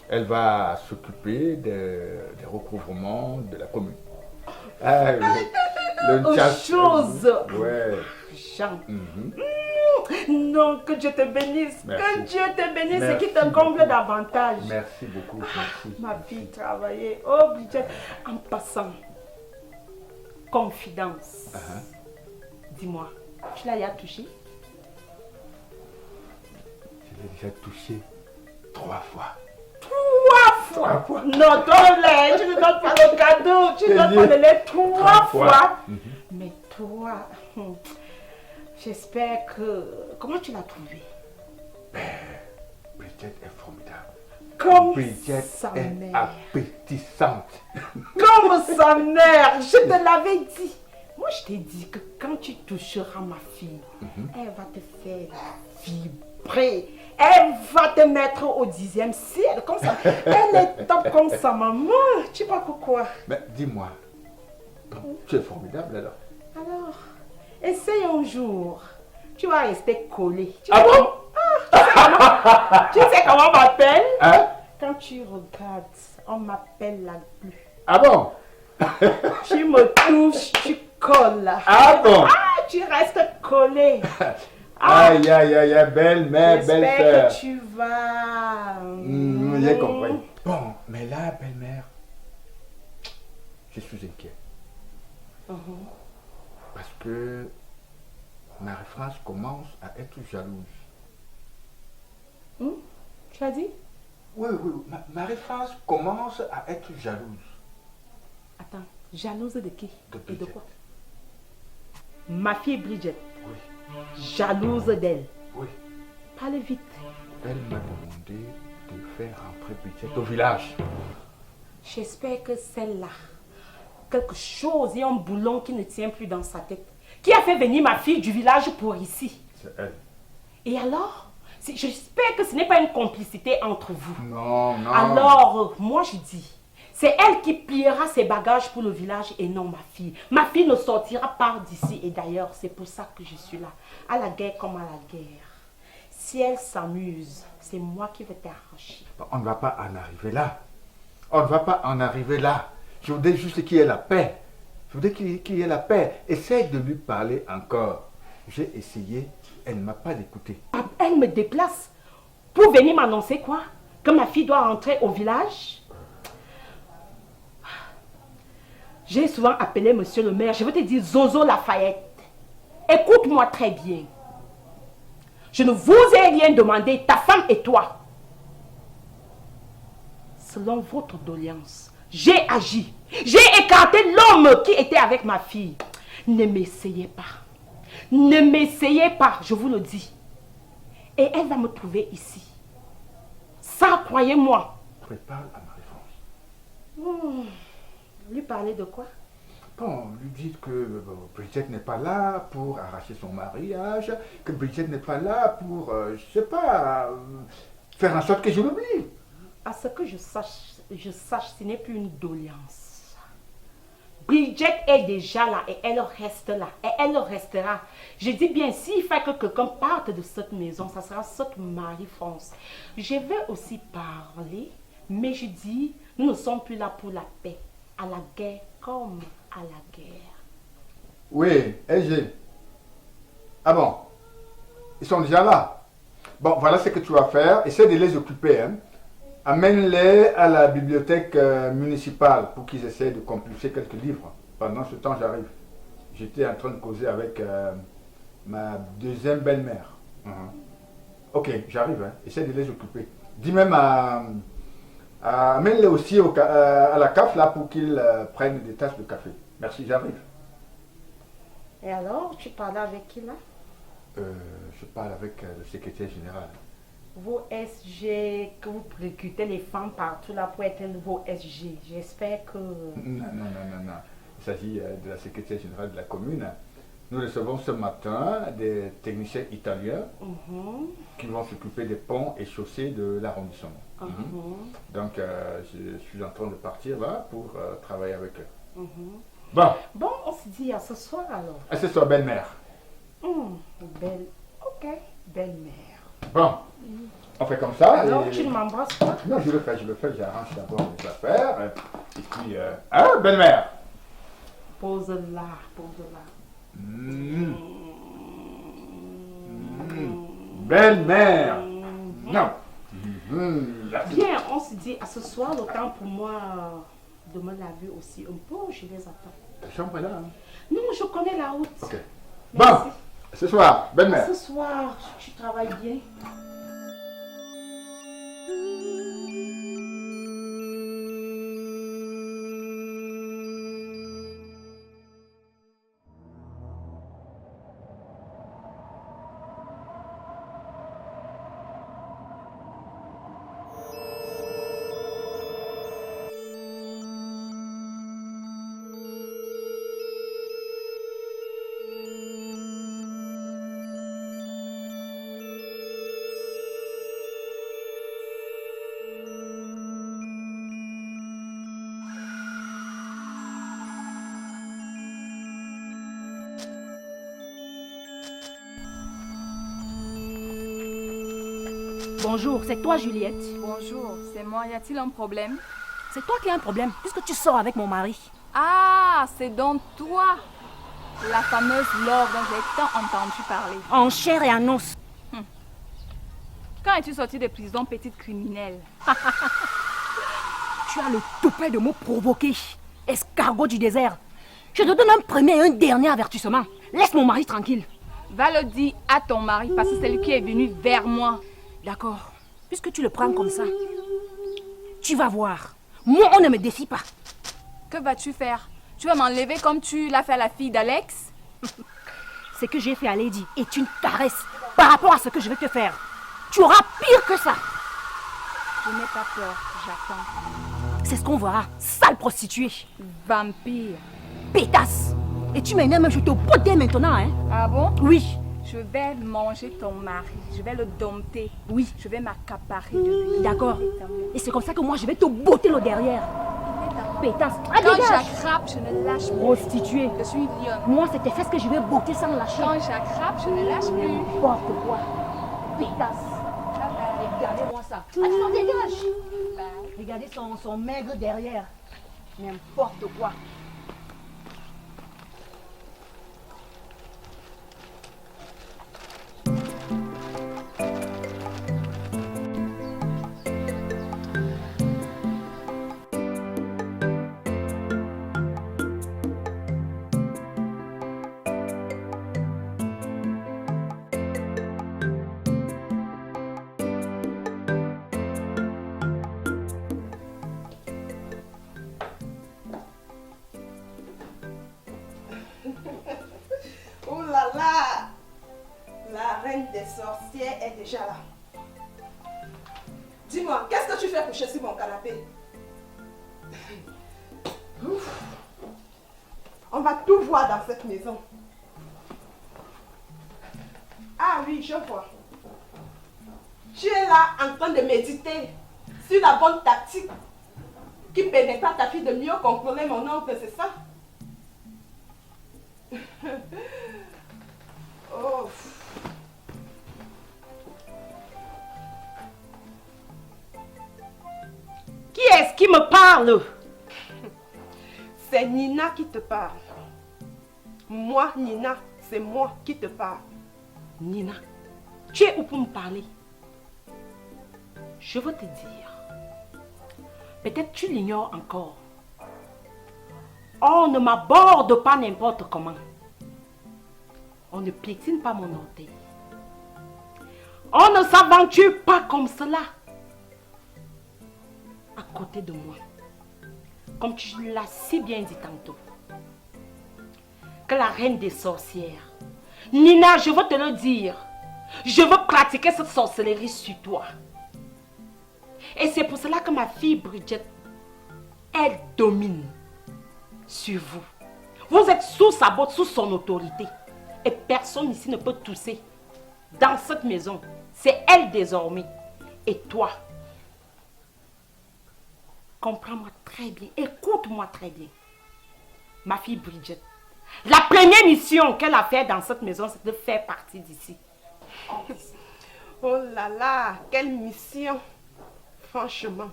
Elle va s'occuper des recouvrements de la commune. Chose. Ouais. Jean. Non, que Dieu te bénisse. Merci. Que Dieu te bénisse et Merci qu'il te comble davantage. Merci beaucoup. Merci. Ma fille travaillait. Oh, Brigitte. En passant, confidence. Dis-moi, tu l'as déjà touché? Je l'ai déjà touché 3 fois. 3 fois? Non, donne-les. Tu ne donnes pas le cadeau. Tu dois pas le lait 3 fois. Mais toi, j'espère que... Comment tu l'as trouvé? Brigitte est formidable. Comme Brigitte sa est mère. appétissante. Comme sa mère. Je te l'avais dit. Moi, je t'ai dit que quand tu toucheras ma fille, elle va te faire vibrer. Elle va te mettre au 10e ciel, comme ça. Elle est top comme sa maman. Tu vois pourquoi? Mais dis-moi, tu es formidable alors. Alors, essaye un jour. Tu vas rester collé. Ah bon? Tu sais comment on m'appelle? Hein? Quand tu regardes, on m'appelle la glu. Ah bon? Tu me touches, tu colles. Ah bon? Ah, tu restes collé. Aïe, belle-mère, belle-sœur. J'espère que tu vas... J'ai compris. Bon, mais là, belle-mère, je suis inquiet. Parce que Marie-France commence à être jalouse. Tu as dit? Oui. Marie-France commence à être jalouse. Attends, jalouse de qui? De Et de Brigitte. quoi? Ma fille Brigitte. Oui. Jalouse d'elle. Oui. Parle vite. Elle m'a demandé de faire rentrer Brigitte au village. J'espère que celle-là, quelque chose et un boulon qui ne tient plus dans sa tête, qui a fait venir ma fille du village pour ici. C'est elle. Et alors, j'espère que ce n'est pas une complicité entre vous. Non. Alors, moi je dis, c'est elle qui pliera ses bagages pour le village et non ma fille. Ma fille ne sortira pas d'ici et d'ailleurs, c'est pour ça que je suis là. À la guerre comme à la guerre. Si elle s'amuse, c'est moi qui vais t'arracher. On ne va pas en arriver là. Je voudrais juste qu'il y ait la paix. Essaye de lui parler encore. J'ai essayé, elle ne m'a pas écouté. Elle me déplace pour venir m'annoncer quoi? Que ma fille doit rentrer au village? J'ai souvent appelé monsieur le maire, je veux te dire Zozo Lafayette. Écoute-moi très bien. Je ne vous ai rien demandé, ta femme et toi. Selon votre doléance, j'ai agi. J'ai écarté l'homme qui était avec ma fille. Ne m'essayez pas. Ne m'essayez pas, je vous le dis. Et elle va me trouver ici. Ça, croyez-moi. Prépare à Marie-France. Lui parler de quoi? Bon, lui dites que Brigitte n'est pas là pour arracher son mariage, que Brigitte n'est pas là pour, je sais pas, faire en sorte que je l'oublie. À ce que je sache, ce n'est plus une doléance. Brigitte est déjà là et elle reste là. Et elle restera. Je dis bien, s'il fait que quelqu'un parte de cette maison, ça sera cette Marie-France. Je vais aussi parler, mais je dis, nous ne sommes plus là pour la paix. À la guerre comme à à la guerre. Oui, SG. Ah bon? Ils sont déjà là. Bon, voilà ce que tu vas faire. Essaie de les occuper. Hein. Amène-les à la bibliothèque municipale pour qu'ils essaient de compulser quelques livres. Pendant ce temps, j'arrive. J'étais en train de causer avec ma deuxième belle-mère. Ok, j'arrive. Hein. Essaie de les occuper. Dis même amène-les aussi à la CAF là pour qu'ils prennent des tasses de café. Merci, j'arrive. Et alors, tu parlais avec qui là? Je parle avec le secrétaire général. Vos SG, que vous recrutez les femmes partout là pour être un nouveau SG. J'espère que... Non. Il s'agit de la secrétaire générale de la commune. Nous recevons ce matin des techniciens italiens qui vont s'occuper des ponts et chaussées de l'arrondissement. Donc, je suis en train de partir là pour travailler avec eux. Bon, on se dit à ce soir alors. À ce soir, belle-mère. Ok, belle-mère. Bon, on fait comme ça. Alors, tu ne m'embrasses pas? Non, je le fais, j'arrange d'abord les affaires. Et puis, belle-mère. Pose-la. Belle-mère. Non. Bien, on se dit à ce soir, le temps pour moi de me laver aussi un peu, je les attends. Ta chambre est là, hein? Non, je connais la route. Ok. Merci. Bon, ce soir, belle-mère. Ce soir, tu travailles bien. Bonjour, c'est toi Juliette? Bonjour, c'est moi. Y a-t-il un problème? C'est toi qui as un problème, puisque tu sors avec mon mari. Ah, c'est donc toi, la fameuse Laure dont j'ai tant entendu parler. En chair et en os. Quand es-tu sortie de prison, petite criminelle? Tu as le toupet de me provoquer, escargot du désert. Je te donne un premier et un dernier avertissement. Laisse mon mari tranquille. Va le dire à ton mari, parce que c'est lui qui est venu vers moi. D'accord. Puisque tu le prends comme ça, tu vas voir. Moi, on ne me défie pas. Que vas-tu faire? Tu vas m'enlever comme tu l'as fait à la fille d'Alex? Ce que j'ai fait à Lady est une caresse par rapport à ce que je vais te faire. Tu auras pire que ça. Je n'ai pas peur, j'attends. C'est ce qu'on verra, sale prostituée. Vampire. Pétasse. Et tu m'énerves, je te botter maintenant, hein? Ah bon? Oui. Je vais manger ton mari, je vais le dompter. Oui. Je vais m'accaparer de lui. D'accord. Et c'est comme ça que moi, je vais te botter le derrière. Pétasse. Quand j'attrape, je ne lâche plus. Prostituée. Je suis lionne. Moi, c'est tes fesses que je vais botter sans lâcher. Quand j'attrape, je ne lâche plus. N'importe quoi. Pétasse. Regardez-moi ça. Attends, dégage. Regardez son maigre derrière. N'importe quoi. Oh là là! La reine des sorcières est déjà là. Dis-moi, qu'est-ce que tu fais coucher sur mon canapé? Ouf. On va tout voir dans cette maison. Ah oui, je vois. Tu es là en train de méditer sur la bonne tactique qui permettra à ta fille de mieux contrôler mon oncle, c'est ça? Oh. Qui est-ce qui me parle? C'est Nina qui te parle. Moi, Nina, c'est moi qui te parle. Nina, tu es où pour me parler? Je veux te dire, peut-être tu l'ignores encore. On ne m'aborde pas n'importe comment. On ne piétine pas mon orteil. On ne s'aventure pas comme cela à côté de moi. Comme tu l'as si bien dit tantôt. Que la reine des sorcières. Nina, je veux te le dire. Je veux pratiquer cette sorcellerie sur toi. Et c'est pour cela que ma fille Bridget, elle domine sur vous. Vous êtes sous sa botte, sous son autorité. Et personne ici ne peut tousser. Dans cette maison, c'est elle désormais. Et toi, comprends-moi très bien, écoute-moi très bien. Ma fille Bridget, la première mission qu'elle a faite dans cette maison, c'est de faire partie d'ici. Oh là là, quelle mission! Franchement,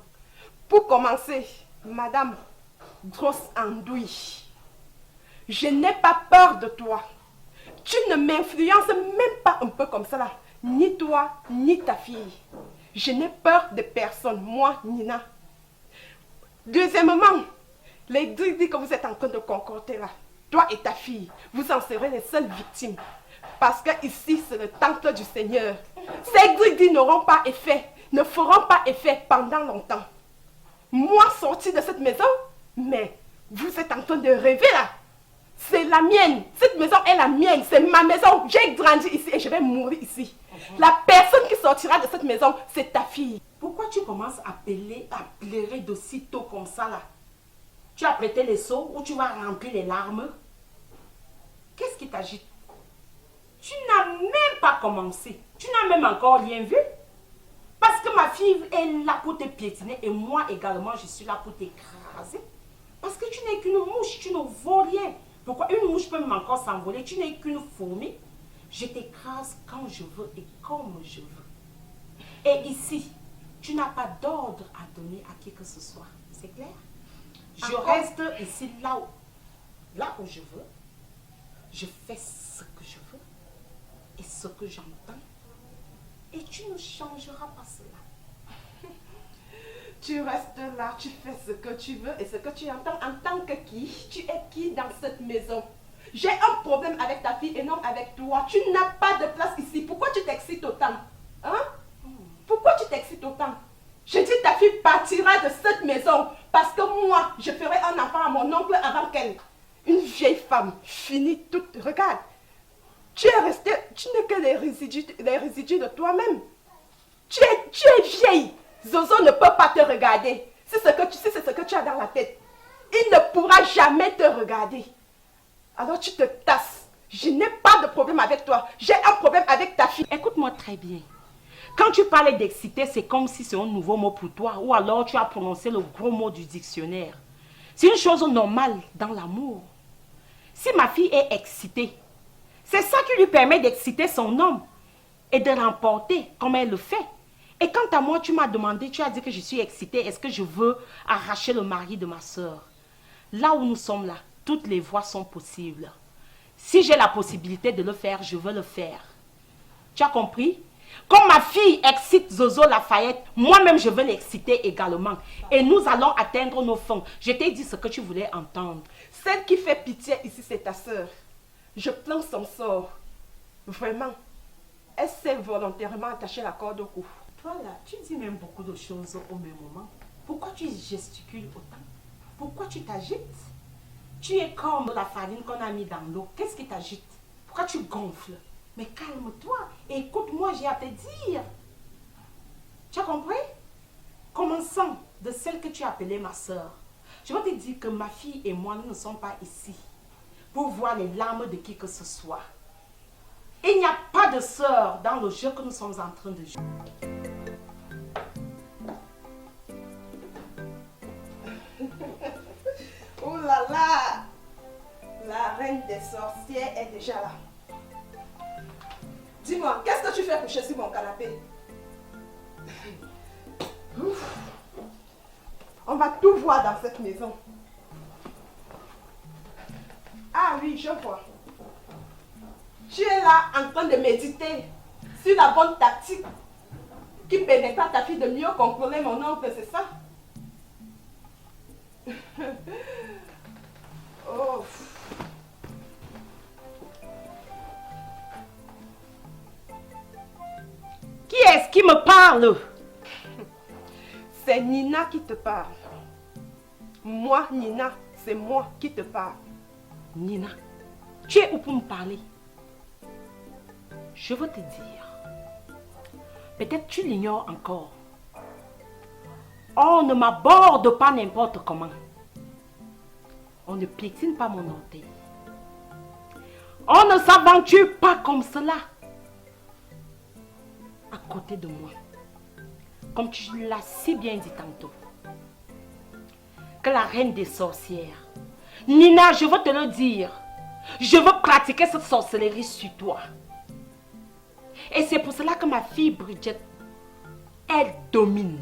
pour commencer, Madame Grosse Andouille, je n'ai pas peur de toi. Tu ne m'influences même pas un peu comme ça là. Ni toi, ni ta fille. Je n'ai peur de personne, moi, Nina. Deuxièmement, les Grigdi que vous êtes en train de concocter là, toi et ta fille, vous en serez les seules victimes. Parce que ici, c'est le temple du Seigneur. Ces Grigdi n'auront pas effet, ne feront pas effet pendant longtemps. Moi, sortie de cette maison, mais vous êtes en train de rêver là. C'est la mienne. Cette maison est la mienne. C'est ma maison. J'ai grandi ici et je vais mourir ici. La personne qui sortira de cette maison, c'est ta fille. Pourquoi tu commences à pleurer d'aussitôt comme ça là? Tu as prêté les seaux ou tu vas remplir les larmes? Qu'est-ce qui t'agite? Tu n'as même pas commencé. Tu n'as même encore rien vu. Parce que ma fille est là pour te piétiner et moi également je suis là pour t'écraser. Parce que tu n'es qu'une mouche, tu ne vaux rien. Pourquoi une mouche peut même encore s'envoler? Tu n'es qu'une fourmi. Je t'écrase quand je veux et comme je veux. Et ici, tu n'as pas d'ordre à donner à qui que ce soit. C'est clair? Je reste ici là où je veux. Je fais ce que je veux et ce que j'entends. Et tu ne changeras pas cela. Tu restes là, tu fais ce que tu veux et ce que tu entends en tant que qui? Tu es qui dans cette maison? J'ai un problème avec ta fille et non avec toi. Tu n'as pas de place ici. Pourquoi tu t'excites autant? Hein? Pourquoi tu t'excites autant? Je dis ta fille partira de cette maison parce que moi, je ferai un enfant à mon oncle avant qu'elle. Une vieille femme, finie toute. Regarde, tu es resté, tu n'es que les résidus de toi-même. Tu es vieille. Zozo ne peut pas te regarder. C'est ce que tu as dans la tête. Il ne pourra jamais te regarder. Alors tu te tasses. Je n'ai pas de problème avec toi. J'ai un problème avec ta fille. Écoute-moi très bien. Quand tu parlais d'exciter, c'est comme si c'est un nouveau mot pour toi. Ou alors tu as prononcé le gros mot du dictionnaire. C'est une chose normale dans l'amour. Si ma fille est excitée, c'est ça qui lui permet d'exciter son homme et de l'emporter comme elle le fait. Et quant à moi, tu m'as demandé, tu as dit que je suis excitée. Est-ce que je veux arracher le mari de ma soeur? Là où nous sommes là, toutes les voies sont possibles. Si j'ai la possibilité de le faire, je veux le faire. Tu as compris? Comme ma fille excite Zozo Lafayette, moi-même je veux l'exciter également. Et nous allons atteindre nos fins. Je t'ai dit ce que tu voulais entendre. Celle qui fait pitié ici, c'est ta soeur. Je plains son sort. Vraiment. Elle s'est volontairement attachée la corde au cou. Toi là, tu dis même beaucoup de choses au même moment. Pourquoi tu gesticules autant? Pourquoi tu t'agites? Tu es comme la farine qu'on a mis dans l'eau. Qu'est-ce qui t'agite? Pourquoi tu gonfles? Mais calme-toi et écoute-moi, j'ai à te dire. Tu as compris? Commençons de celle que tu as appelée ma soeur. Je vais te dire que ma fille et moi, nous ne sommes pas ici pour voir les larmes de qui que ce soit. Il n'y a pas de sœur dans le jeu que nous sommes en train de jouer. Oh là là! La reine des sorcières est déjà là. Dis-moi, qu'est-ce que tu fais coucher sur mon canapé? Ouf. On va tout voir dans cette maison. Ah oui, je vois. Tu es là en train de méditer sur la bonne tactique qui permettra à ta fille de mieux contrôler mon oncle, c'est ça? Oh. Qui est-ce qui me parle? C'est Nina qui te parle. Moi, Nina, c'est moi qui te parle. Nina, tu es où pour me parler? Je veux te dire, peut-être tu l'ignores encore. On ne m'aborde pas n'importe comment. On ne piétine pas mon orteil. On ne s'aventure pas comme cela à côté de moi. Comme tu l'as si bien dit tantôt. Que la reine des sorcières. Nina, je veux te le dire. Je veux pratiquer cette sorcellerie sur toi. Et c'est pour cela que ma fille Bridget, elle domine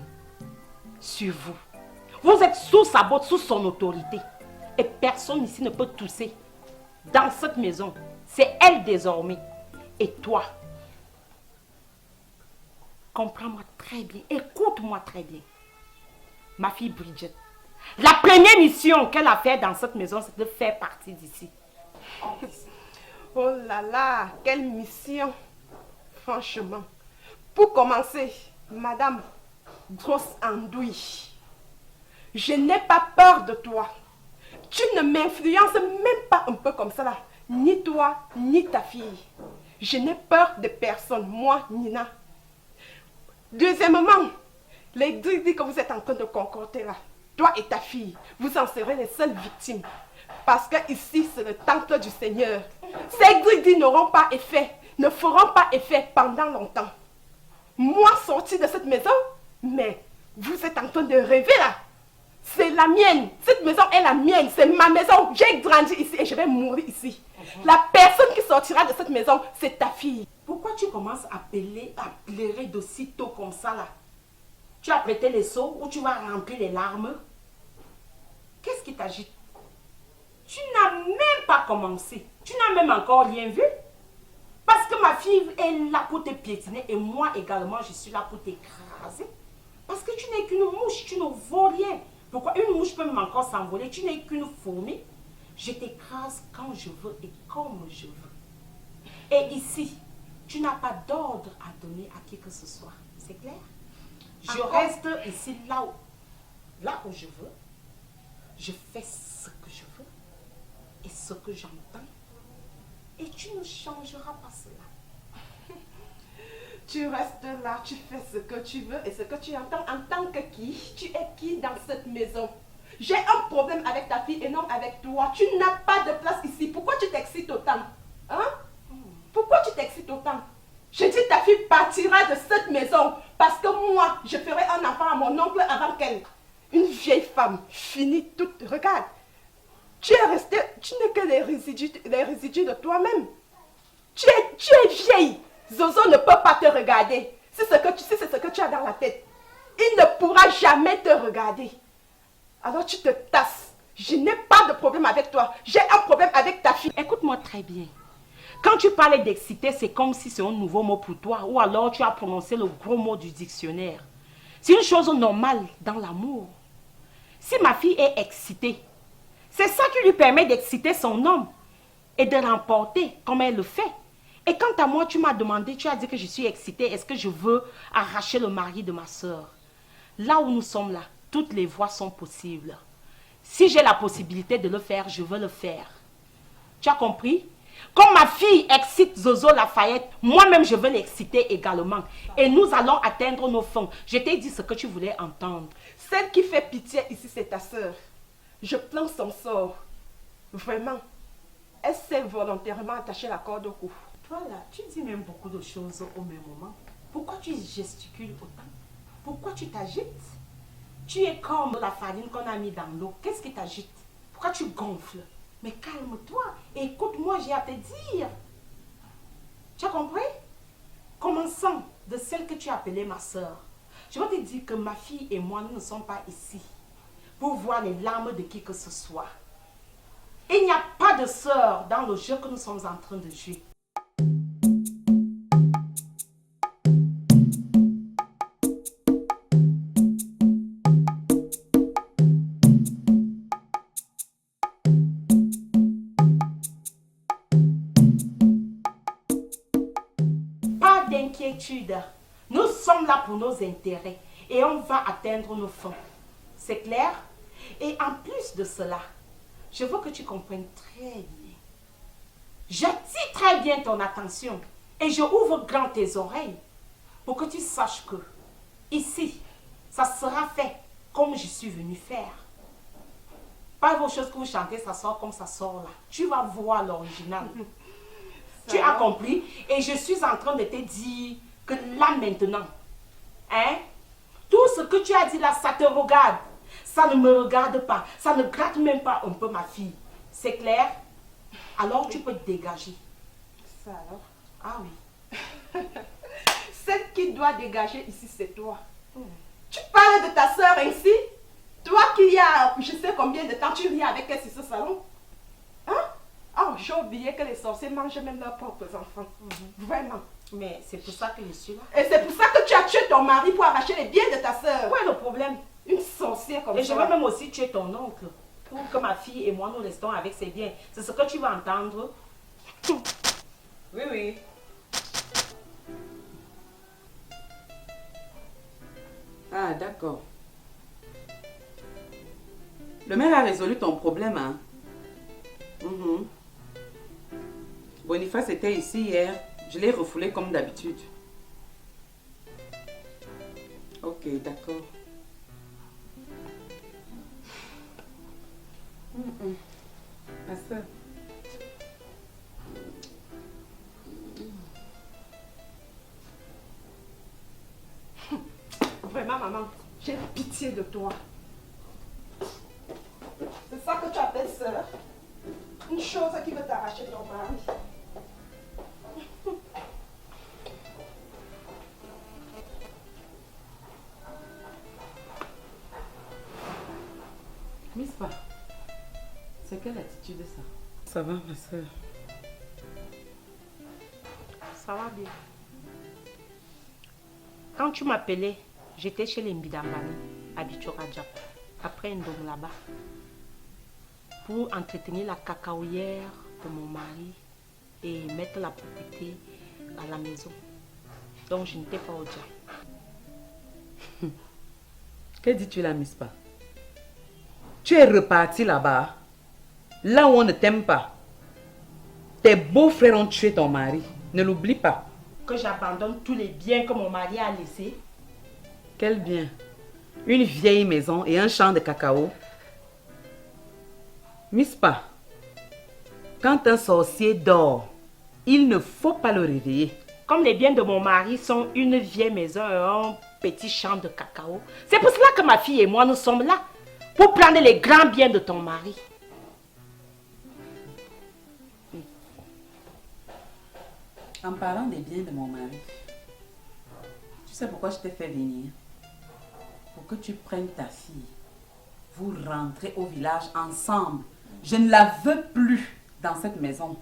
sur vous. Vous êtes sous sa botte, sous son autorité. Et personne ici ne peut tousser. Dans cette maison, c'est elle désormais. Et toi, comprends-moi très bien, écoute-moi très bien. Ma fille Bridget, la première mission qu'elle a faite dans cette maison, c'est de faire partie d'ici. Oh là là, quelle mission! Franchement, pour commencer, Madame Grosse Andouille, je n'ai pas peur de toi. Tu ne m'influences même pas un peu comme ça là. Ni toi, ni ta fille. Je n'ai peur de personne, moi, Nina. Deuxièmement, les Dridi que vous êtes en train de concocter là, toi et ta fille, vous en serez les seules victimes. Parce que ici, c'est le temple du Seigneur. Ces Dridi n'auront pas effet, ne feront pas effet pendant longtemps. Moi, sorti de cette maison, mais vous êtes en train de rêver là. C'est la mienne. Cette maison est la mienne. C'est ma maison. J'ai grandi ici et je vais mourir ici. La personne qui sortira de cette maison, c'est ta fille. Pourquoi tu commences à pleurer de si tôt comme ça là? Tu as prêté les seaux ou tu vas remplir les larmes? Qu'est-ce qui t'agite? Tu n'as même pas commencé. Tu n'as même encore rien vu. Parce que ma fille est là pour te piétiner et moi également je suis là pour t'écraser. Parce que tu n'es qu'une mouche, tu ne vaux rien. Pourquoi une mouche peut même encore s'envoler? Tu n'es qu'une fourmi. Je t'écrase quand je veux et comme je veux. Et ici, tu n'as pas d'ordre à donner à qui que ce soit. C'est clair? Je reste ici là où je veux. Je fais ce que je veux et ce que j'entends. Et tu ne changeras pas cela. Tu restes là, tu fais ce que tu veux et ce que tu entends en tant que qui? Tu es qui dans cette maison? J'ai un problème avec ta fille et non avec toi. Tu n'as pas de place ici. Pourquoi tu t'excites autant? Hein? Pourquoi tu t'excites autant? Je dis ta fille partira de cette maison parce que moi, je ferai un enfant à mon oncle avant qu'elle. Une vieille femme, finie toute. Regarde, tu es resté, tu n'es que les résidus de toi-même. Tu es vieille. Zozo ne peut pas te regarder. C'est ce que tu as dans la tête. Il ne pourra jamais te regarder. Alors tu te tasses. Je n'ai pas de problème avec toi. J'ai un problème avec ta fille. Écoute-moi très bien. Quand tu parlais d'exciter, c'est comme si c'est un nouveau mot pour toi. Ou alors tu as prononcé le gros mot du dictionnaire. C'est une chose normale dans l'amour. Si ma fille est excitée, c'est ça qui lui permet d'exciter son homme et de l'emporter comme elle le fait. Et quant à moi, tu m'as demandé, tu as dit que je suis excitée. Est-ce que je veux arracher le mari de ma soeur? Là où nous sommes là, toutes les voies sont possibles. Si j'ai la possibilité de le faire, je veux le faire. Tu as compris? Comme ma fille excite Zozo Lafayette, moi-même je veux l'exciter également. Et nous allons atteindre nos fins. Je t'ai dit ce que tu voulais entendre. Celle qui fait pitié ici, c'est ta soeur. Je plains son sort. Vraiment. Elle s'est volontairement attachée la corde au cou. Toi là, tu dis même beaucoup de choses au même moment. Pourquoi tu gesticules autant? Pourquoi tu t'agites? Tu es comme la farine qu'on a mis dans l'eau. Qu'est-ce qui t'agite? Pourquoi tu gonfles? Mais calme-toi. Écoute-moi, j'ai à te dire. Tu as compris? Commençons de celle que tu as appelée ma soeur. Je vais te dire que ma fille et moi, nous ne sommes pas ici pour voir les larmes de qui que ce soit. Il n'y a pas pas de sœur dans le jeu que nous sommes en train de jouer. Pas d'inquiétude. Nous sommes là pour nos intérêts et on va atteindre nos fins. C'est clair? Et en plus de cela, je veux que tu comprennes très bien. J'attire très bien ton attention et je ouvre grand tes oreilles pour que tu saches que ici, ça sera fait comme je suis venue faire. Pas vos choses que vous chantez, ça sort comme ça sort là. Tu vas voir l'original. Tu as compris? Et je suis en train de te dire que là maintenant, hein, tout ce que tu as dit là, ça te regarde. Ça ne me regarde pas. Ça ne gratte même pas un peu ma fille. C'est clair? Alors tu peux te dégager. Ça alors? Ah oui. Celle qui doit dégager ici, c'est toi. Tu parles de ta soeur ainsi? Toi qui y a je sais combien de temps tu vis avec elle sur ce salon? Hein? Oh, j'ai oublié que les sorciers mangent même leurs propres enfants. Vraiment. Mais c'est pour ça que je suis là. Et c'est pour ça que tu as tué ton mari pour arracher les biens de ta soeur. Où est le problème? Une sorcière comme ça. Et je vais même aussi tuer ton oncle pour que ma fille et moi nous restons avec ses biens. C'est ce que tu vas entendre. Oui, oui. Ah, d'accord. Le maire a résolu ton problème, hein? Mhm. Boniface était ici hier. Je l'ai refoulé comme d'habitude. Ok, d'accord. Ma soeur. Vraiment, maman, j'ai pitié de toi. C'est ça que tu appelles sœur? Une chose qui veut t'arracher ton mari. Mispa, c'est quelle attitude ça? Ça va, ma soeur? Ça va bien. Quand tu m'appelais, j'étais chez les Mbidambani, à Bichoradjap, après un dôme là-bas, pour entretenir la cacaoyère de mon mari et mettre la propriété à la maison. Donc je n'étais pas au dia. Que dis-tu là, Mispa? Tu es reparti là-bas, là où on ne t'aime pas. Tes beaux-frères ont tué ton mari. Ne l'oublie pas. Que j'abandonne tous les biens que mon mari a laissés. Quel bien? Une vieille maison et un champ de cacao. Mispa, quand un sorcier dort, il ne faut pas le réveiller. Comme les biens de mon mari sont une vieille maison et un petit champ de cacao, c'est pour cela que ma fille et moi nous sommes là. Pour prendre les grands biens de ton mari. En parlant des biens de mon mari, tu sais pourquoi je t'ai fait venir? Pour que tu prennes ta fille. Vous rentrez au village ensemble. Je ne la veux plus dans cette maison.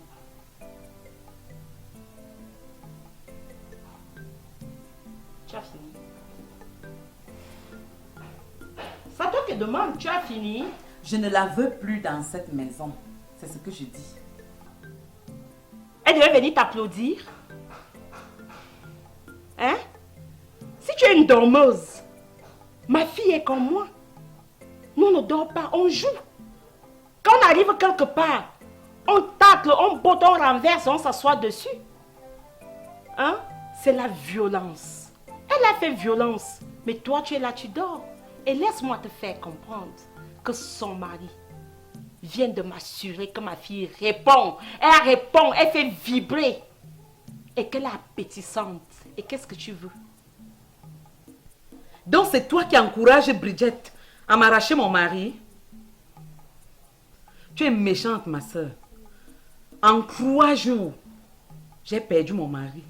Tu as fini. C'est à toi que demande, tu as fini? Je ne la veux plus dans cette maison. C'est ce que je dis. Elle devait venir t'applaudir. Hein? Si tu es une dormeuse, ma fille est comme moi. Nous on ne dort pas, on joue. Quand on arrive quelque part, on tacle, on botte, on renverse, on s'assoit dessus. Hein? C'est la violence. Elle a fait violence. Mais toi, tu es là, tu dors. Et laisse-moi te faire comprendre que son mari vient de m'assurer que ma fille répond. Elle répond, elle fait vibrer. Et qu'elle est appétissante. Et qu'est-ce que tu veux? Donc c'est toi qui encourages Bridget à m'arracher mon mari? Tu es méchante, ma soeur. En 3 jours, j'ai perdu mon mari.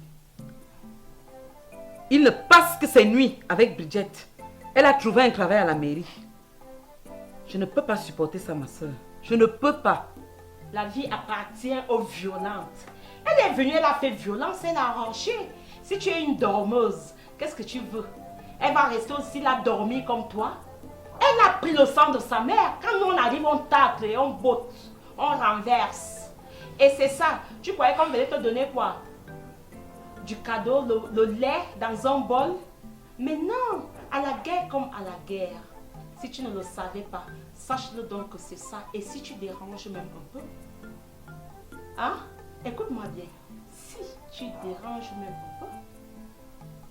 Il ne passe que ses nuits avec Bridget. Elle a trouvé un travail à la mairie. Je ne peux pas supporter ça, ma soeur. Je ne peux pas. La vie appartient aux violentes. Elle est venue, elle a fait violence, elle a arraché. Si tu es une dormeuse, qu'est-ce que tu veux? Elle va rester aussi là dormir comme toi. Elle a pris le sang de sa mère. Quand nous on arrive, on tacle et on botte, on renverse. Et c'est ça. Tu croyais qu'on venait te donner quoi? Du cadeau, le lait dans un bol? Mais non, à la guerre comme à la guerre. Si tu ne le savais pas, sache-le donc que c'est ça. Et si tu déranges même un peu, hein? Écoute-moi bien. Si tu déranges même un peu,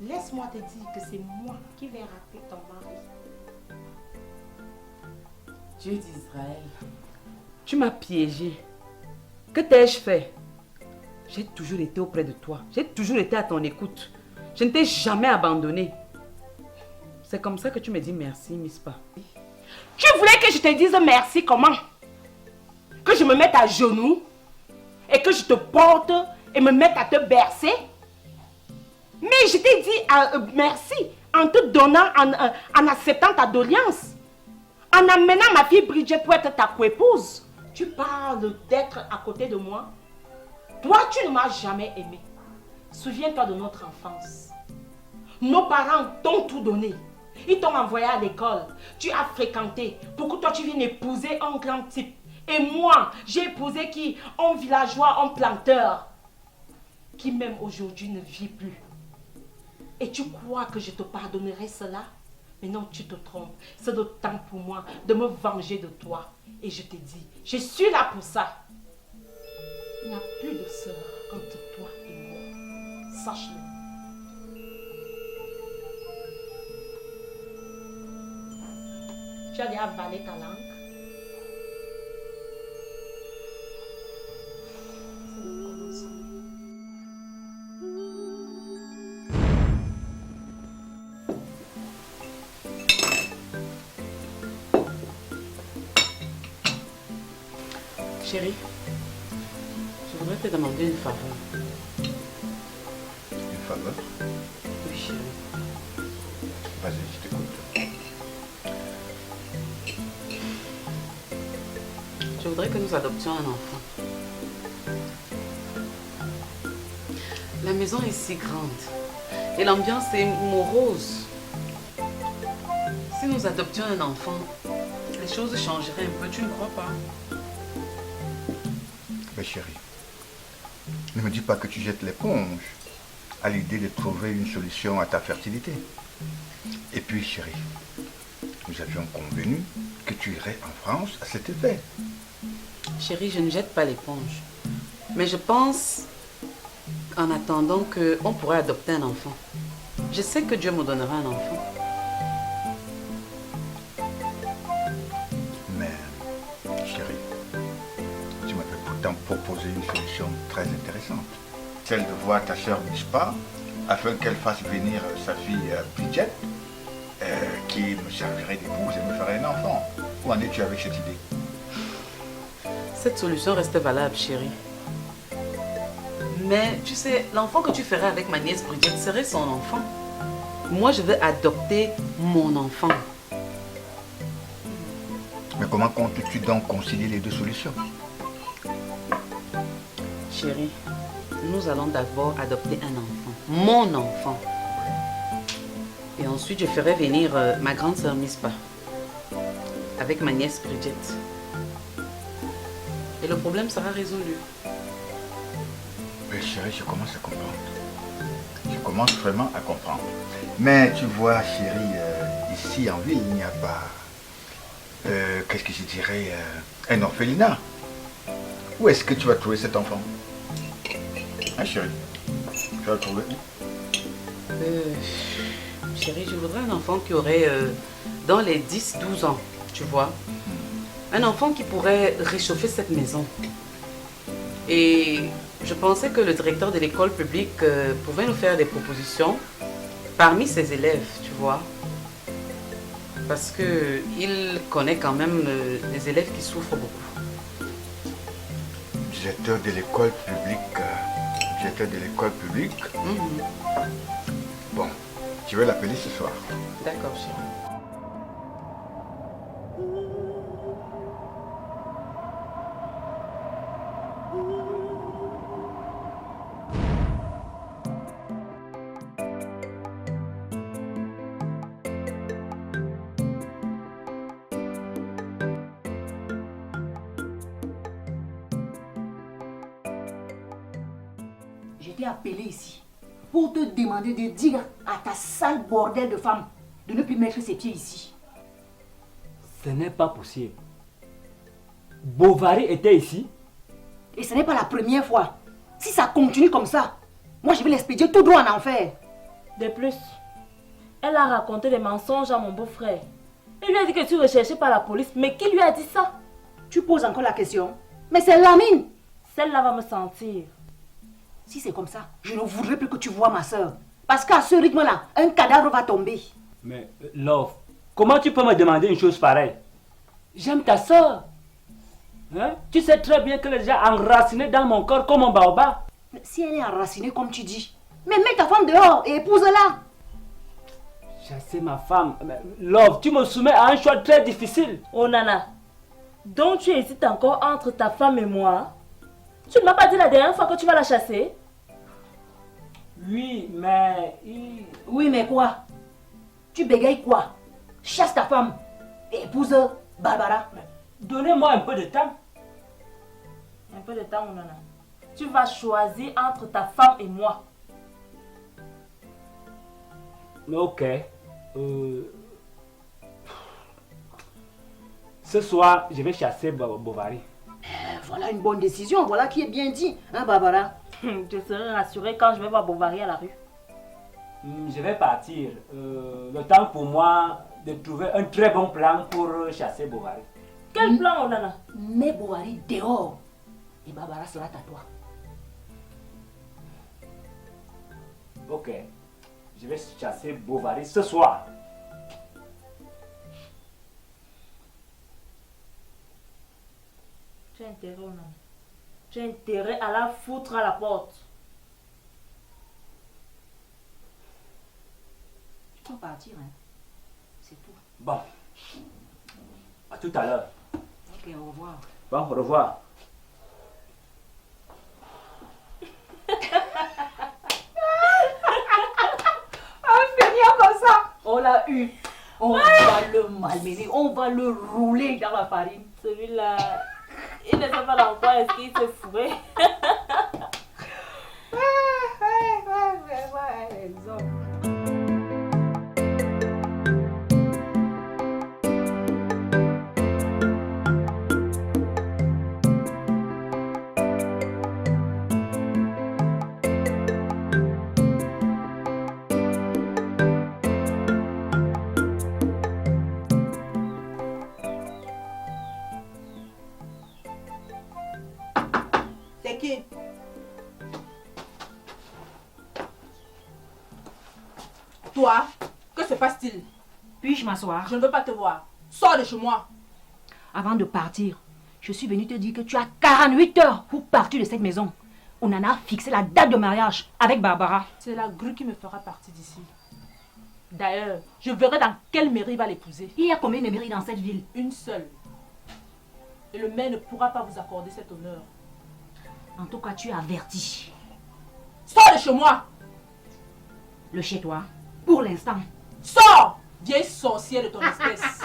laisse-moi te dire que c'est moi qui vais rappeler ton mari. Dieu d'Israël, tu m'as piégé. Que t'ai-je fait? J'ai toujours été auprès de toi. J'ai toujours été à ton écoute. Je ne t'ai jamais abandonné. C'est comme ça que tu me dis merci, Mispa. Tu voulais que je te dise merci comment? Que je me mette à genoux et que je te porte et me mette à te bercer? Mais je t'ai dit merci en te donnant, en acceptant ta doléance. En amenant ma fille Bridget pour être ta coépouse. Tu parles d'être à côté de moi. Toi, tu ne m'as jamais aimé. Souviens-toi de notre enfance. Nos parents t'ont tout donné. Ils t'ont envoyé à l'école. Tu as fréquenté. Pour que toi, tu viennes épouser un grand type. Et moi, j'ai épousé qui? Un villageois, un planteur. Qui même aujourd'hui ne vit plus. Et tu crois que je te pardonnerai cela? Mais non, tu te trompes. C'est le temps pour moi de me venger de toi. Et je te dis, je suis là pour ça. Il n'y a plus de sœur entre toi et moi. Sache-le. Tu as déjà avalé ta langue? C'est le commencement. Chérie, je voudrais te demander une faveur. Une faveur? Oui, chérie. Vas-y, je t'écoute. Je voudrais que nous adoptions un enfant. La maison est si grande et l'ambiance est morose. Si nous adoptions un enfant, les choses changeraient un peu, tu ne crois pas? Mais chérie, ne me dis pas que tu jettes l'éponge à l'idée de trouver une solution à ta fertilité. Et puis chérie, nous avions convenu que tu irais en France à cet effet. Chérie, je ne jette pas l'éponge. Mais je pense, en attendant qu'on pourrait adopter un enfant. Je sais que Dieu me donnera un enfant. Mais chérie, tu m'avais pourtant proposé une solution très intéressante. Celle de voir ta sœur Mispa afin qu'elle fasse venir sa fille Bridget, qui me servirait d'épouse et me ferait un enfant. Où en es-tu avec cette idée? Cette solution reste valable, chérie. Mais tu sais, l'enfant que tu ferais avec ma nièce Bridget serait son enfant. Moi, je veux adopter mon enfant. Mais comment comptes-tu donc concilier les deux solutions? Chérie, nous allons d'abord adopter un enfant. Mon enfant. Et ensuite, je ferai venir ma grande sœur Mispa. Avec ma nièce Bridget. Et le problème sera résolu. Mais chérie, je commence à comprendre. Je commence vraiment à comprendre. Mais tu vois, chérie, ici en ville, il n'y a pas, qu'est-ce que je dirais, un orphelinat. Où est-ce que tu vas trouver cet enfant? Hein, chérie? Tu vas le trouver où? Chérie, je voudrais un enfant qui aurait dans les 10-12 ans, tu vois. Un enfant qui pourrait réchauffer cette maison. Et je pensais que le directeur de l'école publique pouvait nous faire des propositions parmi ses élèves, tu vois. Parce qu'il connaît quand même des élèves qui souffrent beaucoup. Directeur de l'école publique. Directeur de l'école publique. Bon, tu veux l'appeler ce soir. D'accord, chérie. Je t'ai appelé ici pour te demander de dire à ta sale bordel de femme de ne plus mettre ses pieds ici. Ce n'est pas possible. Bovary était ici. Et ce n'est pas la première fois. Si ça continue comme ça, moi je vais l'expédier tout droit en enfer. De plus, elle a raconté des mensonges à mon beau-frère. Il lui a dit que tu es recherché par la police, mais qui lui a dit ça? Tu poses encore la question. Mais c'est Lamine. Celle-là va me sentir. Si c'est comme ça, je ne voudrais plus que tu vois ma soeur. Parce qu'à ce rythme-là, un cadavre va tomber. Mais, Love, comment tu peux me demander une chose pareille? J'aime ta soeur. Hein? Tu sais très bien qu'elle est déjà enracinée dans mon corps comme un baobab. Si elle est enracinée comme tu dis, mais mets ta femme dehors et épouse-la. Chasser ma femme. Mais, Love, tu me soumets à un choix très difficile. Oh Nana, donc tu hésites encore entre ta femme et moi? Tu ne m'as pas dit la dernière fois que tu vas la chasser? Oui, mais... Oui, mais quoi? Tu bégayes quoi? Chasse ta femme et épouse Barbara. Donnez-moi un peu de temps. Un peu de temps, mon Nana. Tu vas choisir entre ta femme et moi. Ok. Ce soir, je vais chasser Bovary. Voilà une bonne décision, voilà qui est bien dit, hein Barbara? Je serai rassurée quand je vais voir Bovary à la rue. Je vais partir. Le temps pour moi de trouver un très bon plan pour chasser Bovary. Quel plan, Nana? Mets Bovary dehors et Barbara sera à toi. Ok. Je vais chasser Bovary ce soir. Tu as intérêt, Nana. Tu as intérêt à la foutre à la porte. Tu peux partir, hein. C'est tout. Bon. À tout à l'heure. Ok, au revoir. Bon, au revoir. Comme ça, on l'a eu. On va le malmener, on va le rouler dans la farine. Celui-là, il ne sait pas dans quoi est-ce qu'il s'est fourré. C'est qui? Toi, que se passe-t-il? Puis-je m'asseoir? Je ne veux pas te voir. Sors de chez moi. Avant de partir, je suis venue te dire que tu as 48 heures pour partir de cette maison. On en a fixé la date de mariage avec Barbara. C'est la grue qui me fera partir d'ici. D'ailleurs, je verrai dans quelle mairie il va l'épouser. Il y a combien de mairies dans cette ville? Une seule. Et le maire ne pourra pas vous accorder cet honneur. En tout cas, tu es averti. Sors de chez moi! Le chez toi, pour l'instant. Sors! Vieille sorcière de ton espèce.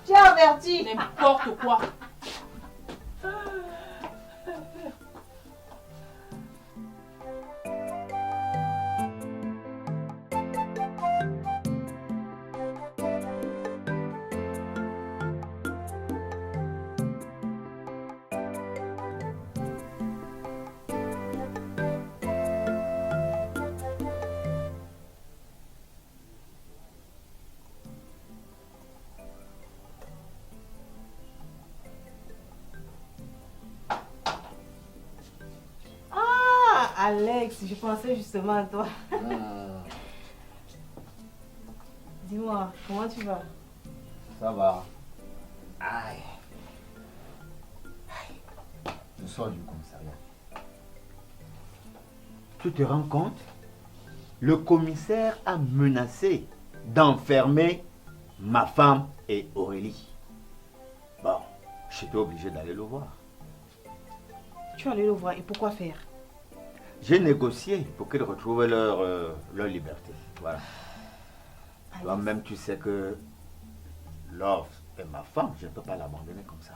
Tu es averti. N'importe quoi. Alex, je pensais justement à toi. Dis-moi, comment tu vas? Ça va. Aïe. Je sors du commissariat. Tu te rends compte? Le commissaire a menacé d'enfermer ma femme et Aurélie. Bon, j'étais obligé d'aller le voir. Tu es allé le voir et pourquoi faire? J'ai négocié pour qu'ils retrouvent leur liberté. Voilà. Toi-même, tu sais que Love est ma femme, je ne peux pas l'abandonner comme ça.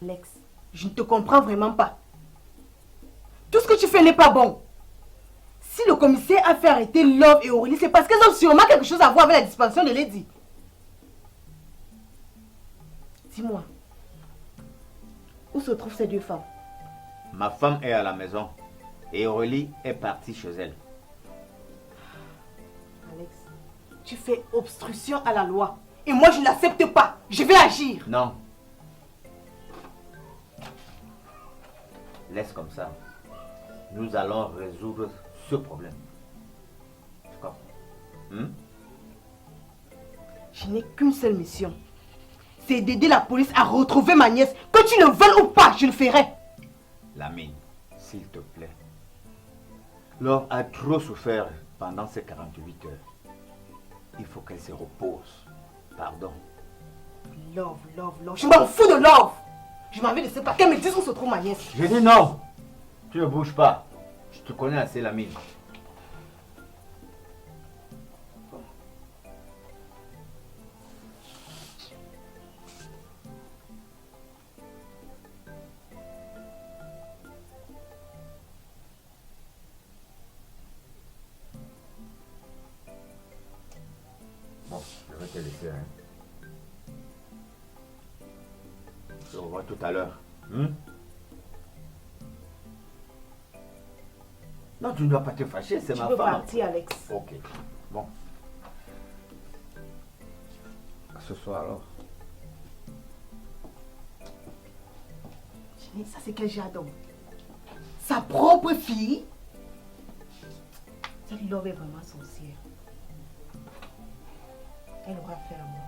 Alex, je ne te comprends vraiment pas. Tout ce que tu fais n'est pas bon. Si le commissaire a fait arrêter Love et Aurélie, c'est parce qu'elles ont sûrement quelque chose à voir avec la disparition de Lady. Dis-moi, où se trouvent ces deux femmes? Ma femme est à la maison et Aurélie est partie chez elle. Alex, tu fais obstruction à la loi. Et moi, je n'accepte pas. Je vais agir. Non. Laisse comme ça. Nous allons résoudre ce problème. Tu comprends? Je n'ai qu'une seule mission. C'est d'aider la police à retrouver ma nièce. Que tu le veuilles ou pas, je le ferai. Lamine, s'il te plaît. Laure a trop souffert pendant ces 48 heures. Il faut qu'elle se repose. Pardon. Love. Je m'en fous de Love. Je m'en vais de ce pas. Qu'elle me dise où se trouve ma nièce. Je dis non. Tu ne bouges pas. Je te connais assez, Lamine. Bon, je vais te laisser. On se revoit tout à l'heure. Non, tu ne dois pas te fâcher, c'est ma femme. Tu peux partir, Alex. Ok, bon. À ce soir alors. Ça, c'est quel jardin? Sa propre fille? Cette Love est vraiment sorcière. Elle aura fait à moi.